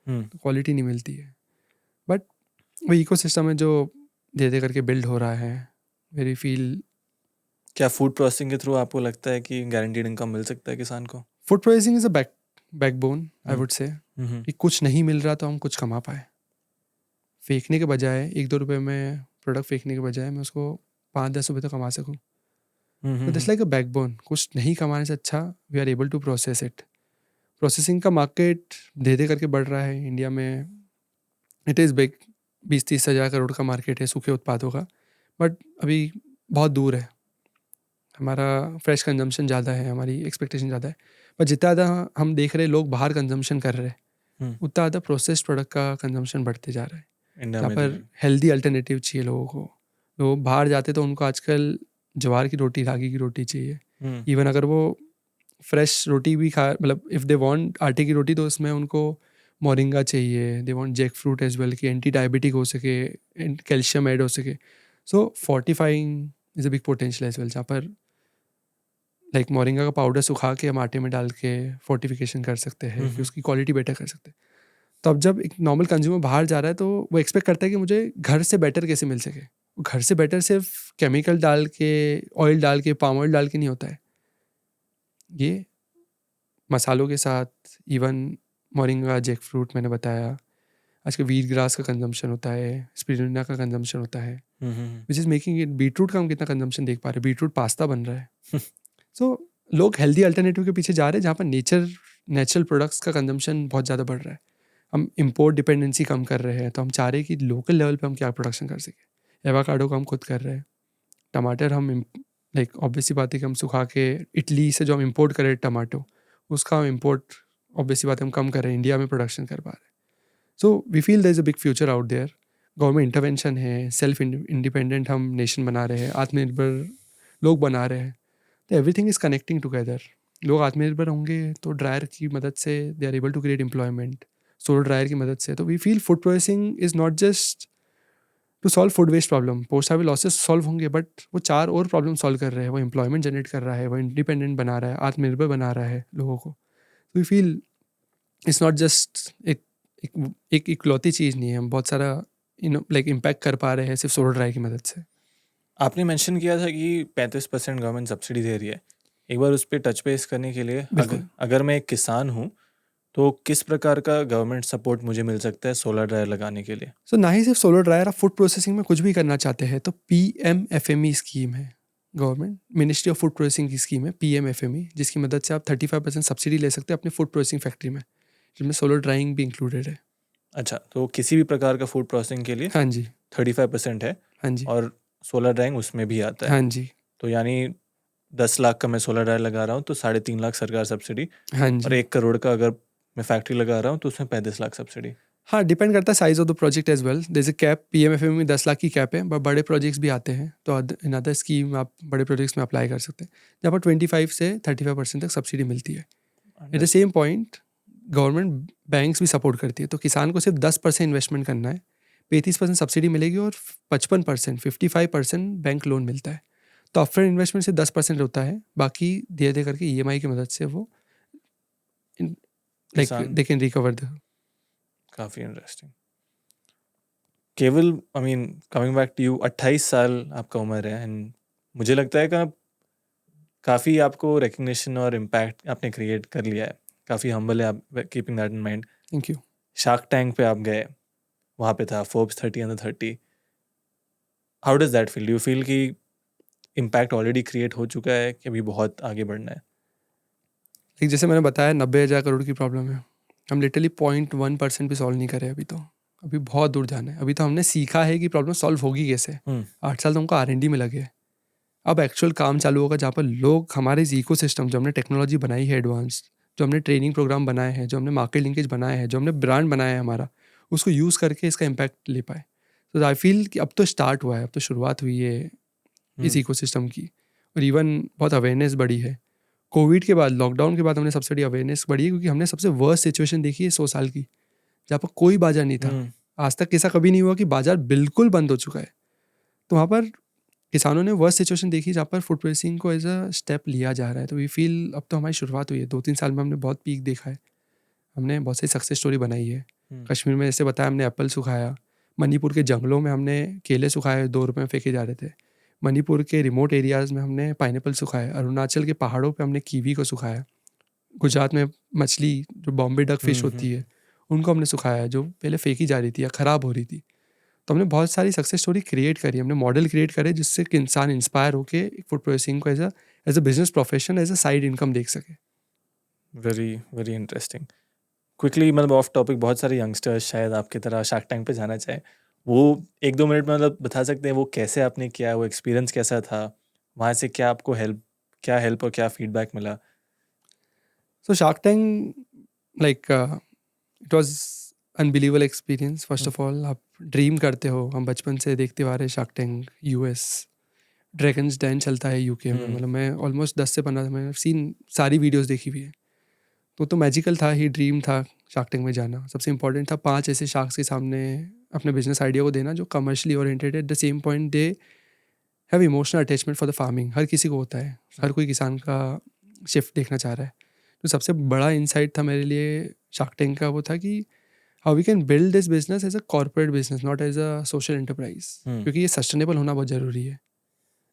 तो क्वालिटी नहीं मिलती है। बट वो इकोसिस्टम है जो धीरे धीरे करके बिल्ड हो रहा है, वेरी फील। क्या फूड प्रोसेसिंग के थ्रू आपको लगता है कि गारंटीड इनकम मिल सकता है किसान को? Food processing is a backbone, I would से, कि कुछ नहीं मिल रहा तो हम कुछ कमा पाए। फेंकने के बजाय, 1-2 रुपये में प्रोडक्ट फेंकने के बजाय मैं उसको 5-10 रुपये तो कमा सकूँ, तो दिस लाइक अ बैकबोन। कुछ नहीं कमाने से अच्छा we are able to process it. Processing का मार्केट धीरे धीरे करके बढ़ रहा है इंडिया में, इट इज़ बिग, 20-30 हज़ार करोड़ का मार्केट है सूखे उत्पादों का, बट अभी बहुत दूर है। हमारा फ्रेश कंजम्पशन ज़्यादा है, हमारी एक्सपेक्टेशन ज़्यादा है, पर जितना ज़्यादा हम देख रहे हैं लोग बाहर कंजम्पशन कर रहे हैं, उतना ज़्यादा प्रोसेस्ड प्रोडक्ट का कंजम्पशन बढ़ते जा रहा है। यहाँ पर हेल्दी अल्टरनेटिव चाहिए लोगों को। लोग बाहर जाते तो उनको आजकल जवार की रोटी, रागी की रोटी चाहिए। इवन अगर वो फ्रेश रोटी भी खा, मतलब इफ़ दे वांट आटे की रोटी, तो उसमें उनको मोरिंगा चाहिए, they want jackfruit as well, कि एंटी डायबिटिक हो सके, कैल्शियम ऐड हो सके। So fortifying is a big potential as well, जहाँ पर मोरिंगा का पाउडर सुखा के हम आटे में डाल के फोर्टिफिकेशन कर सकते हैं, कि उसकी क्वालिटी बेटर कर सकते हैं। तो अब जब एक नॉर्मल कंज्यूमर बाहर जा रहा है तो वो एक्सपेक्ट करता है कि मुझे घर से बेटर कैसे मिल सके। घर से बेटर सिर्फ केमिकल डाल के, ऑयल डाल के, पाम ऑयल डाल के नहीं होता है। ये मसालों के साथ, इवन मोरिंगा, जैक फ्रूट मैंने बताया, आजकल वीट ग्रास का कंजम्पशन होता है, स्पिरुलिना का कंजम्पशन होता है, which is making it. Beetroot का हम कितना कंजम्पशन देख पा रहे हैं, बीटरूट पास्ता बन रहा है। सो लोग हेल्दी अल्टरनेटिव के पीछे जा रहे हैं जहाँ पर नेचुरल प्रोडक्ट्स का कंजम्पशन बहुत ज़्यादा बढ़ रहा है। हम इम्पोर्ट डिपेंडेंसी कम कर रहे हैं, तो हम चाह रहे हैं कि लोकल लेवल पे हम क्या प्रोडक्शन कर सकें। एवोकाडो का हम खुद कर रहे हैं, टमाटर हम लाइक ऑब्वियसली बात है कि हम सुखा के इटली से जो हम इम्पोर्ट कर रहे हैं टमाटो, उसका हम इम्पोर्ट ऑब्वियसली बात है हम कम कर रहे हैं, इंडिया में प्रोडक्शन कर पा रहे हैं। So we feel there is a big future out there. Government intervention है, सेल्फ इंडिपेंडेंट हम नेशन बना रहे हैं, आत्मनिर्भर लोग बना रहे हैं, तो एवरीथिंग इज़ कनेक्टिंग टुगेदर। लोग आत्मनिर्भर होंगे तो ड्रायर की मदद से they are able to create employment, solar dryer की मदद से। तो we feel food processing is not just to solve food waste problem, post harvest losses solve होंगे, बट वो 4 और प्रॉब्लम सॉल्व कर रहे हैं। वो एम्प्लॉयमेंट जनरेट कर रहा है, वो इंडिपेंडेंट बना रहा है, आत्मनिर्भर बना रहा है लोगों को। We feel it's not just एक इकलौती चीज़ नहीं है, हम बहुत सारा लाइक इम्पैक्ट कर पा रहे हैं सिर्फ सोलर ड्रायर की मदद से। आपने मेंशन किया था कि 35% गवर्नमेंट सब्सिडी दे रही है। एक बार उस पर टच बेस करने के लिए, अगर मैं एक किसान हूँ तो किस प्रकार का गवर्नमेंट सपोर्ट मुझे मिल सकता है सोलर ड्रायर लगाने के लिए? सो ना ही सिर्फ सोलर ड्रायर, आप फूड प्रोसेसिंग में कुछ भी करना चाहते हैं तो PMFME स्कीम है, government ministry of food processing की स्कीम है PMFME, जिसकी मदद से आप 35% सब्सिडी ले सकते हैं अपने फूड प्रोसेसिंग फैक्ट्री में, जिसमें सोलर ड्राइंग भी इंक्लूडेड है। अच्छा, तो किसी भी प्रकार का फूड प्रोसेसिंग के लिए हाँ जी, 35% है। हाँ जी, और सोलर ड्राइंग उसमें भी आता है। हाँ जी, तो यानी 10 लाख का मैं सोलर ड्रायर लगा रहा हूँ तो 3.5 लाख सरकार सब्सिडी, हाँ और जी। 1 करोड़ का अगर मैं फैक्ट्री लगा रहा हूँ तो उसमें 35 लाख सब्सिडी। हाँ, डिपेंड करता है size of the project as well. जैसे कैप PMFME में 10 लाख की कैप है, बट बड़े प्रोजेक्ट्स भी आते हैं तो इन अदर स्कीम आप बड़े प्रोजेक्ट्स में अप्लाई कर सकते हैं, जहाँ पर 25 से 35% तक सब्सिडी मिलती है। At the same point government banks भी सपोर्ट करती है, तो किसान को सिर्फ 10% इन्वेस्टमेंट करना है, 35% सब्सिडी मिलेगी और 55% 55% बैंक लोन मिलता है। तो अपफ्रंट इन्वेस्टमेंट से 10% होता है, बाकी धीरे धीरे करके EMI की मदद से वो like they can recover the. काफ़ी इंटरेस्टिंग। केवल कमिंग बैक टू यू, 28 साल आपका उम्र है, एंड मुझे लगता है कि काफ़ी आपको रिकग्निशन और इम्पैक्ट आपने क्रिएट कर लिया है। काफ़ी हम्बल है आप, keeping that in mind. Thank you. Shark tank पे आप गए, वहाँ पे था Forbes 30 under 30। How does that feel? Do you feel कि इम्पैक्ट ऑलरेडी क्रिएट हो चुका है कि अभी बहुत आगे बढ़ना है? एक जैसे मैंने बताया 90,000 करोड़ की प्रॉब्लम है, हम लिटरली 0.1% भी सॉल्व नहीं करे अभी तो। अभी बहुत दूर जाना है। अभी तो हमने सीखा है कि प्रॉब्लम सॉल्व होगी कैसे। 8 साल तो हमको R&D में लगे। अब एक्चुअल काम चालू होगा जहाँ पर लोग हमारे इस इकोसिस्टम, जो हमने टेक्नोलॉजी बनाई है एडवांस, जो हमने ट्रेनिंग प्रोग्राम बनाए हैं, जो हमने मार्केट लिंकेज बनाए हैं, जो हमने ब्रांड बनाया है हमारा, उसको यूज़ करके इसका इम्पैक्ट ले पाए। तो आई फील कि अब तो स्टार्ट हुआ है, अब तो शुरुआत हुई है इस इकोसिस्टम की। और इवन बहुत अवेयरनेस बढ़ी है। कोविड के बाद, लॉकडाउन के बाद हमने सबसे बड़ी अवेयरनेस बढ़ी है, क्योंकि हमने सबसे वर्स्ट सिचुएशन देखी है 100 साल की, जहाँ पर कोई बाजार नहीं था। आज तक ऐसा कभी नहीं हुआ कि बाजार बिल्कुल बंद हो चुका है। तो वहाँ पर किसानों ने वर्स्ट सिचुएशन देखी, जहाँ पर फूड प्रोसेसिंग को एज अ स्टेप लिया जा रहा है। तो वी फील अब तो हमारी शुरुआत हुई है। 2-3 साल में हमने बहुत पीक देखा है, हमने बहुत सी सक्सेस स्टोरी बनाई है। कश्मीर में जैसे बताया, हमने एप्पल सुखाया। मणिपुर के जंगलों में हमने केले सुखाए, 2 रुपये में फेंके जा रहे थे। मणिपुर के रिमोट एरियाज़ में हमने पाइनएप्पल सुखाया। अरुणाचल के पहाड़ों पे हमने कीवी को सुखाया। गुजरात में मछली, जो बॉम्बे डक फिश होती है, उनको हमने सुखाया, जो पहले फेंकी जा रही थी या ख़राब हो रही थी। तो हमने बहुत सारी सक्सेस स्टोरी क्रिएट करी, हमने मॉडल क्रिएट करे, जिससे कि इंसान इंस्पायर होकर फूड प्रोसेसिंग को as a business profession, as a side income देख सके। Very very interesting. Quickly, off topic, बहुत सारे यंगस्टर्स शायद आपकी तरह शार्क टैंक पे जाना चाहें, वो 1-2 मिनट में बता सकते हैं वो कैसे आपने किया, वो एक्सपीरियंस कैसा था, वहाँ से क्या आपको हेल्प और क्या फीडबैक मिला? So Shark Tank like it was unbelievable experience. First of all, आप ड्रीम करते हो, हम बचपन से देखते आ रहे Shark Tank, US Dragons Den चलता है UK में। मैं ऑलमोस्ट 10 से 15 मैंने सीन सारी वीडियोस देखी हुई है। तो मैजिकल था ही, ड्रीम था शार्क टैंक में जाना। सबसे इंपॉर्टेंट था 5 ऐसे शार्क्स के सामने अपने बिजनेस आइडिया को देना, जो commercially oriented, at the same point they have emotional attachment for the farming. हर किसी को होता है, हर कोई किसान का शिफ्ट देखना चाह रहा है। तो सबसे बड़ा इंसाइट था मेरे लिए शार्क टैंक का वो था कि how we can build this business as a corporate business, not as a social enterprise, क्योंकि ये सस्टेनेबल होना बहुत ज़रूरी है।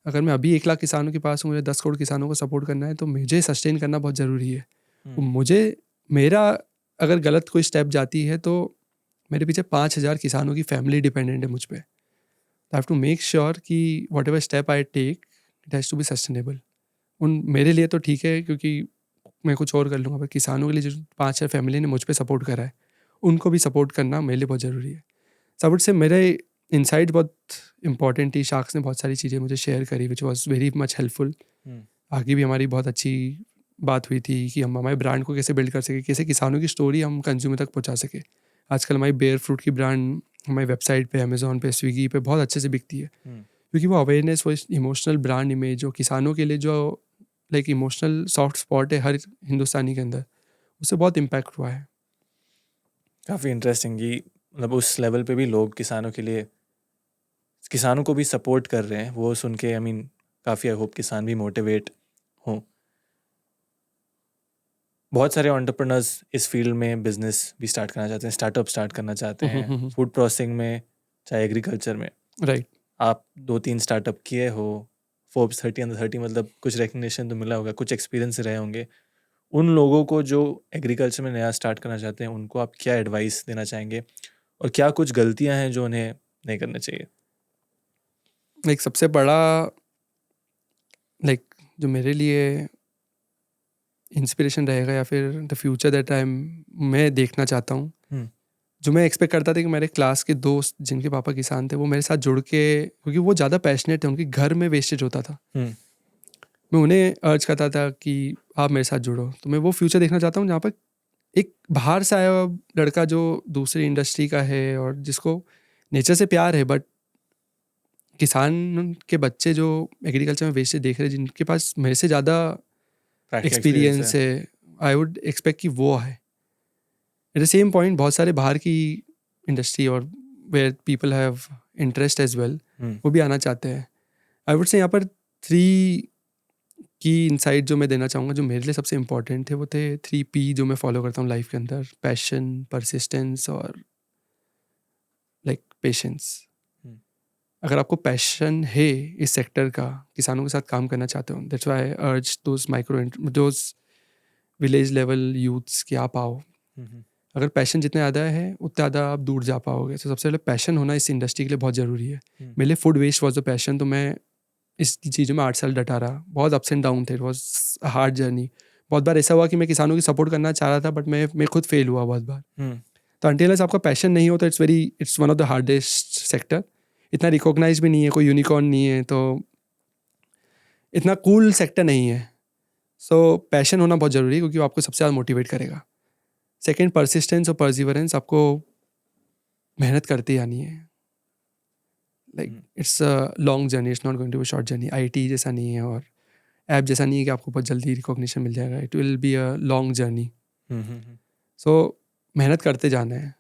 अगर मैं अभी 1 लाख किसानों के पास हूँ, मुझे 10 करोड़ किसानों को सपोर्ट करना है, तो मुझे सस्टेन करना बहुत ज़रूरी है। मुझे मेरा अगर गलत कोई स्टेप जाती है तो मेरे पीछे 5,000 किसानों की फैमिली डिपेंडेंट है मुझ पर। I have to make sure कि whatever step I take it has to be sustainable. मेरे लिए तो ठीक है क्योंकि मैं कुछ और कर लूँगा, पर किसानों के लिए जो 5,000 फैमिली ने मुझ पर सपोर्ट करा है, उनको भी सपोर्ट करना मेरे लिए बहुत ज़रूरी है। सब से मेरे इनसाइट बहुत इंपॉर्टेंट थी। शार्क्स ने बहुत सारी चीज़ें मुझे शेयर करी which was very much helpful. आगे भी हमारी बहुत अच्छी बात हुई थी कि हम हमारे ब्रांड को कैसे बिल्ड कर सके, कैसे किसानों की स्टोरी हम कंज्यूमर तक पहुंचा सके। आजकल हमारी बेयर फ्रूट की ब्रांड हमारी वेबसाइट पे, अमेजोन पे, स्विगी पे बहुत अच्छे से बिकती है, क्योंकि वो अवेयरनेस, वो इमोशनल ब्रांड इमेज जो किसानों के लिए जो लाइक इमोशनल सॉफ्ट स्पॉट है हर हिंदुस्तानी के अंदर, उससे बहुत इम्पैक्ट हुआ है। काफ़ी इंटरेस्टिंग कि मतलब उस लेवल पे भी लोग किसानों के लिए, किसानों को भी सपोर्ट कर रहे हैं। वो सुन के काफ़ी आई होप किसान भी मोटिवेट हों। बहुत सारे एंटरप्रेन्योर्स इस फील्ड में बिजनेस भी स्टार्ट करना चाहते हैं, स्टार्टअप स्टार्ट करना चाहते हैं, फूड प्रोसेसिंग में, चाहे एग्रीकल्चर में। राइट। आप 2-3 स्टार्टअप किए हो, फोर्ब्स 30 मतलब कुछ रिकग्निशन तो मिला होगा, कुछ एक्सपीरियंस रहे होंगे। उन लोगों को जो एग्रीकल्चर में नया स्टार्ट करना चाहते हैं, उनको आप क्या एडवाइस देना चाहेंगे, और क्या कुछ गलतियां हैं जो उन्हें नहीं करना चाहिए? लाइक सबसे बड़ा लाइक जो मेरे लिए इंस्पिरेशन रहेगा या फिर द फ्यूचर दैट मैं देखना चाहता हूँ, जो मैं एक्सपेक्ट करता था कि मेरे क्लास के दोस्त जिनके पापा किसान थे वो मेरे साथ जुड़ के, क्योंकि वो ज़्यादा पैशनेट थे, उनके घर में वेस्टेज होता था, मैं उन्हें अर्ज करता था कि आप मेरे साथ जुड़ो। तो मैं वो फ्यूचर देखना चाहता हूँ जहाँ पर एक बाहर से आया हुआ लड़का जो दूसरी इंडस्ट्री का है और जिसको नेचर से प्यार है, बट किसान के बच्चे जो एग्रीकल्चर में वेस्टेज देख रहे हैं, जिनके पास मेरे से ज़्यादा एक्सपीरियंस है, आई वुड एक्सपेक्ट कि वो है। एट द सेम पॉइंट बहुत सारे बाहर की इंडस्ट्री और where people have interest as well, वो भी आना चाहते हैं। आई वुड से यहाँ पर 3 की इंसाइट जो मैं देना चाहूँगा, जो मेरे लिए सबसे इंपॉर्टेंट थे, वो थे 3P जो मैं फॉलो करता हूँ लाइफ के अंदर: पैशन, परसिस्टेंस और लाइक पेशेंस। अगर आपको पैशन है इस सेक्टर का, किसानों के साथ काम करना चाहते हो, दैट्स व्हाई आई अर्ज दोज विलेज लेवल यूथ्स कि आप आओ। अगर पैशन जितना ज़्यादा है उतना ज़्यादा आप दूर जा पाओगे। तो सबसे पहले पैशन होना इस इंडस्ट्री के लिए बहुत ज़रूरी है। मेरे लिए food waste was a passion, तो मैं इस चीज़ों में 8 साल डटा रहा। बहुत अप्स एंड डाउन थे, इट वॉज हार्ड जर्नी। बहुत बार ऐसा हुआ कि मैं किसानों की सपोर्ट करना चाह रहा था, बट मैं खुद फेल हुआ बहुत बार। तो अनटिल आपका पैशन नहीं होता, it's one of the hardest sector. इतना रिकॉग्नाइज भी नहीं है, कोई यूनिकॉर्न नहीं है, तो इतना कूल सेक्टर नहीं है। सो पैशन होना बहुत ज़रूरी है, क्योंकि वो आपको सबसे ज़्यादा मोटिवेट करेगा। सेकेंड, परसिस्टेंस और परसिवरेंस, आपको मेहनत करते आनी है। Like it's a long journey, it's not going to be short journey. IT जैसा नहीं है और ऐप जैसा नहीं है कि आपको बहुत जल्दी रिकॉग्निशन मिल जाएगा। It will be a long journey. So मेहनत करते जाना है।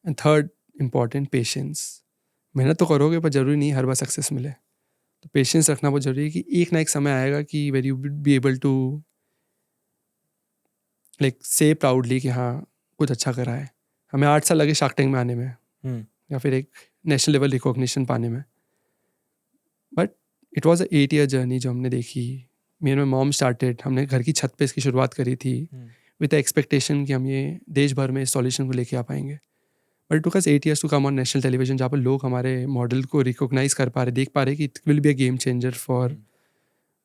And third important, patience. मेहनत तो करोगे पर ज़रूरी नहीं हर बार सक्सेस मिले, तो पेशेंस रखना बहुत ज़रूरी है कि एक ना एक समय आएगा कि where you be able to like say proudly कि हाँ कुछ अच्छा करा है। हमें 8 साल लगे शार्क टैंक में आने में, या फिर एक नेशनल लेवल रिकॉग्निशन पाने में, but it was a 8 year journey जो हमने देखी। मेरे में मॉम स्टार्टेड, हमने घर की छत पे इसकी शुरुआत करी थी विद एक्सपेक्टेशन कि हम ये देश भर में इस सॉल्यूशन को लेके आ पाएंगे। बट टू कस 8 years to come on national television, जहाँ पर लोग हमारे मॉडल को रिकॉग्नाइज कर पा रहे, देख पा रहे कि it will be a game changer for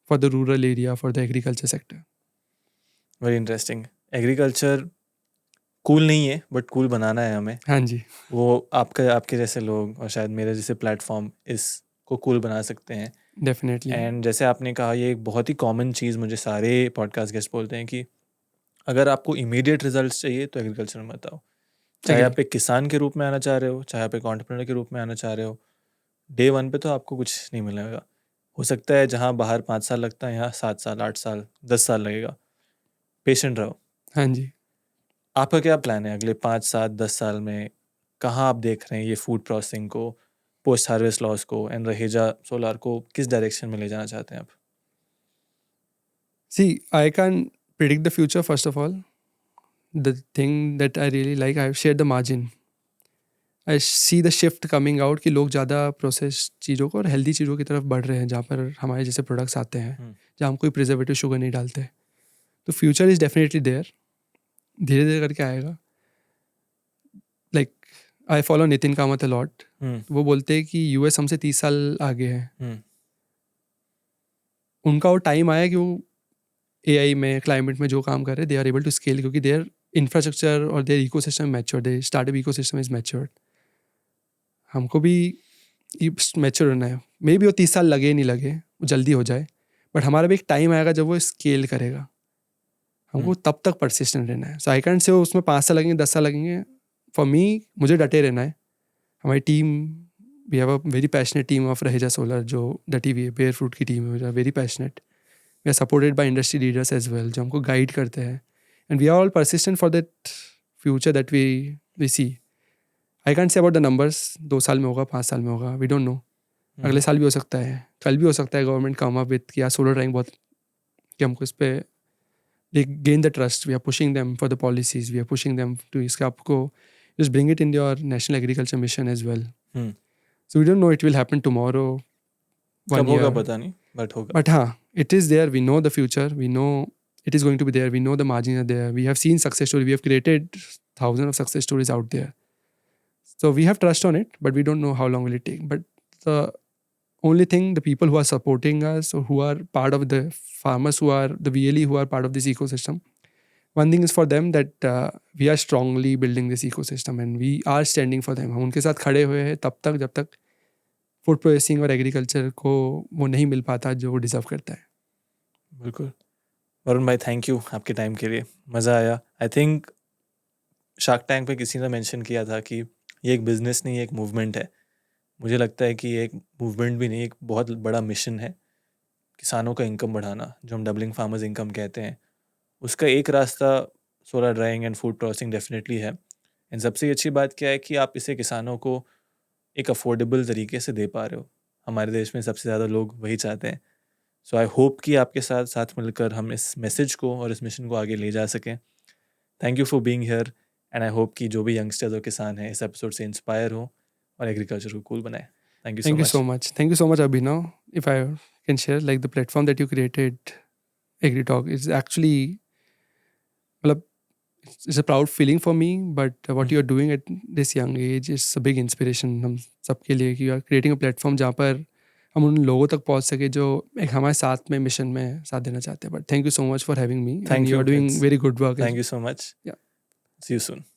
the rural area, for the agriculture sector. Very interesting. Agriculture cool नहीं है, बट कूल बनाना है हमें। हाँ जी, वो आपके जैसे लोग और शायद मेरे जैसे प्लेटफॉर्म इसको कूल बना सकते हैं। डेफिनेटली। एंड जैसे आपने कहा, ये एक बहुत ही कॉमन चीज़ मुझे सारे पॉडकास्ट गेस्ट बोलते हैं कि अगर आपको इमीडिएट रिजल्ट्स चाहिए तो एग्रीकल्चर में मत आओ। चाहे आप एक किसान के रूप में आना चाह रहे हो, चाहे आप एक एंटरप्रेन्योर के रूप में आना चाह रहे हो, डे 1 पे तो आपको कुछ नहीं मिलेगा। हो सकता है जहाँ बाहर 5 साल लगता है, यहाँ 7 साल, 8 साल, 10 साल लगेगा। पेशेंट रहो। हाँ जी। आपका क्या प्लान है अगले 5, 7, 10 साल में? कहाँ आप देख रहे हैं ये फूड प्रोसेसिंग को, पोस्ट हार्वेस्ट लॉस को एंड रहेजा सोलार को किस डायरेक्शन में ले जाना चाहते हैं आप? See, I can't predict the future, first of all. The thing that I really like, I've shared the margin. I see the shift coming out कि लोग ज़्यादा प्रोसेस चीज़ों को और हेल्दी चीज़ों की तरफ बढ़ रहे हैं, जहाँ पर हमारे जैसे प्रोडक्ट्स आते हैं जहाँ हम कोई प्रिजर्वेटिव शुगर नहीं डालते. तो फ्यूचर इज़ डेफिनेटली देयर, धीरे धीरे करके आएगा. Like I follow Nitin Kamat a lot. वो बोलते हैं कि यूएस हमसे 30 साल आगे है. उनका वो टाइम आया कि वो एआई में, क्लाइमेट में जो काम कर रहे हैं, they are able to scale, क्योंकि देयर इंफ्रास्ट्रक्चर और their ecosystem mature, the startup ecosystem is matured. हमको भी मैच्योर होना है. मे बी वो 30 साल लगे नहीं लगे, वो जल्दी हो जाए, बट हमारा भी एक टाइम आएगा जब वो स्केल करेगा. हमको तब तक परसिस्टेंट रहना है. सो आई कैंट से उसमें 5 साल लगेंगे, 10 साल लगेंगे. फॉर मी, मुझे डटे रहना है. हमारी team, we have a very passionate team of Raheja solar, जो डटी हुई है. बेयर फ्रूट की टीम है, very passionate. We are supported by industry leaders as well, जो हमको गाइड करते हैं. And we are all persistent for that future that we see. I can't say about the numbers, 2 साल में होगा, 5 साल में होगा, वी डोंट नो. अगले साल भी हो सकता है, कल भी हो सकता है. गवर्नमेंट कम अप विद कि सोलर ड्राइंग बहुत, कि हमको इस पर they gain the trust. We are pushing them for the policies. We are pushing them to इसका आपको just bring it in your national agriculture mission as well. So we don't know it will happen tomorrow. कब होगा पता नहीं, but होगा. But हाँ, it is there. We know the future. We know it is going to be there. We know the margins are there. We have seen success stories. We have created thousands of success stories out there. So we have trust on it, but we don't know how long will it take. But the only thing, the people who are supporting us, or who are part of the farmers, who are the VLE, who are part of this ecosystem, one thing is for them that we are strongly building this ecosystem and we are standing for them. हम उनके साथ खड़े हुए हैं तब तक जब तक फूड प्रोसेसिंग और एग्रीकल्चर को वो नहीं मिल पाता जो वो डिजर्व करता है. बिल्कुल. वरुण भाई, थैंक यू आपके टाइम के लिए. मज़ा आया. आई थिंक शार्क टैंक पे किसी ने मेंशन किया था कि ये एक बिज़नेस नहीं, एक मूवमेंट है. मुझे लगता है कि एक मूवमेंट भी नहीं, एक बहुत बड़ा मिशन है. किसानों का इनकम बढ़ाना, जो हम डबलिंग फार्मर्स इनकम कहते हैं, उसका एक रास्ता solar drawing and food processing definitely है. एंड सबसे अच्छी बात क्या है कि आप इसे किसानों को एक अफोर्डेबल तरीके से दे पा रहे हो. हमारे देश में सबसे ज़्यादा लोग वही चाहते हैं. सो आई होप कि आपके साथ मिलकर हम इस मैसेज को और इस मिशन को आगे ले जा सकें. Thank you for being here and I hope कि जो भी यंगस्टर्स और किसान हैं इस एपिसोड से इंस्पायर हो और एग्रीकल्चर को कूल बनाए. Thank you so much. Thank you so much, Abhinav. If I can share, like the platform that you created, AgriTalk, is actually, well, it's a proud feeling for me. But what you're doing at this young age is a big inspiration हम सबके लिए, कि you are creating a platform जहाँ पर हम उन लोगों तक पहुँच सके जो एक हमारे साथ में मिशन में साथ देना चाहते हैं. But thank you so much for having me. Thank you. You are doing very good work. Thank you so much. Yeah. See you soon.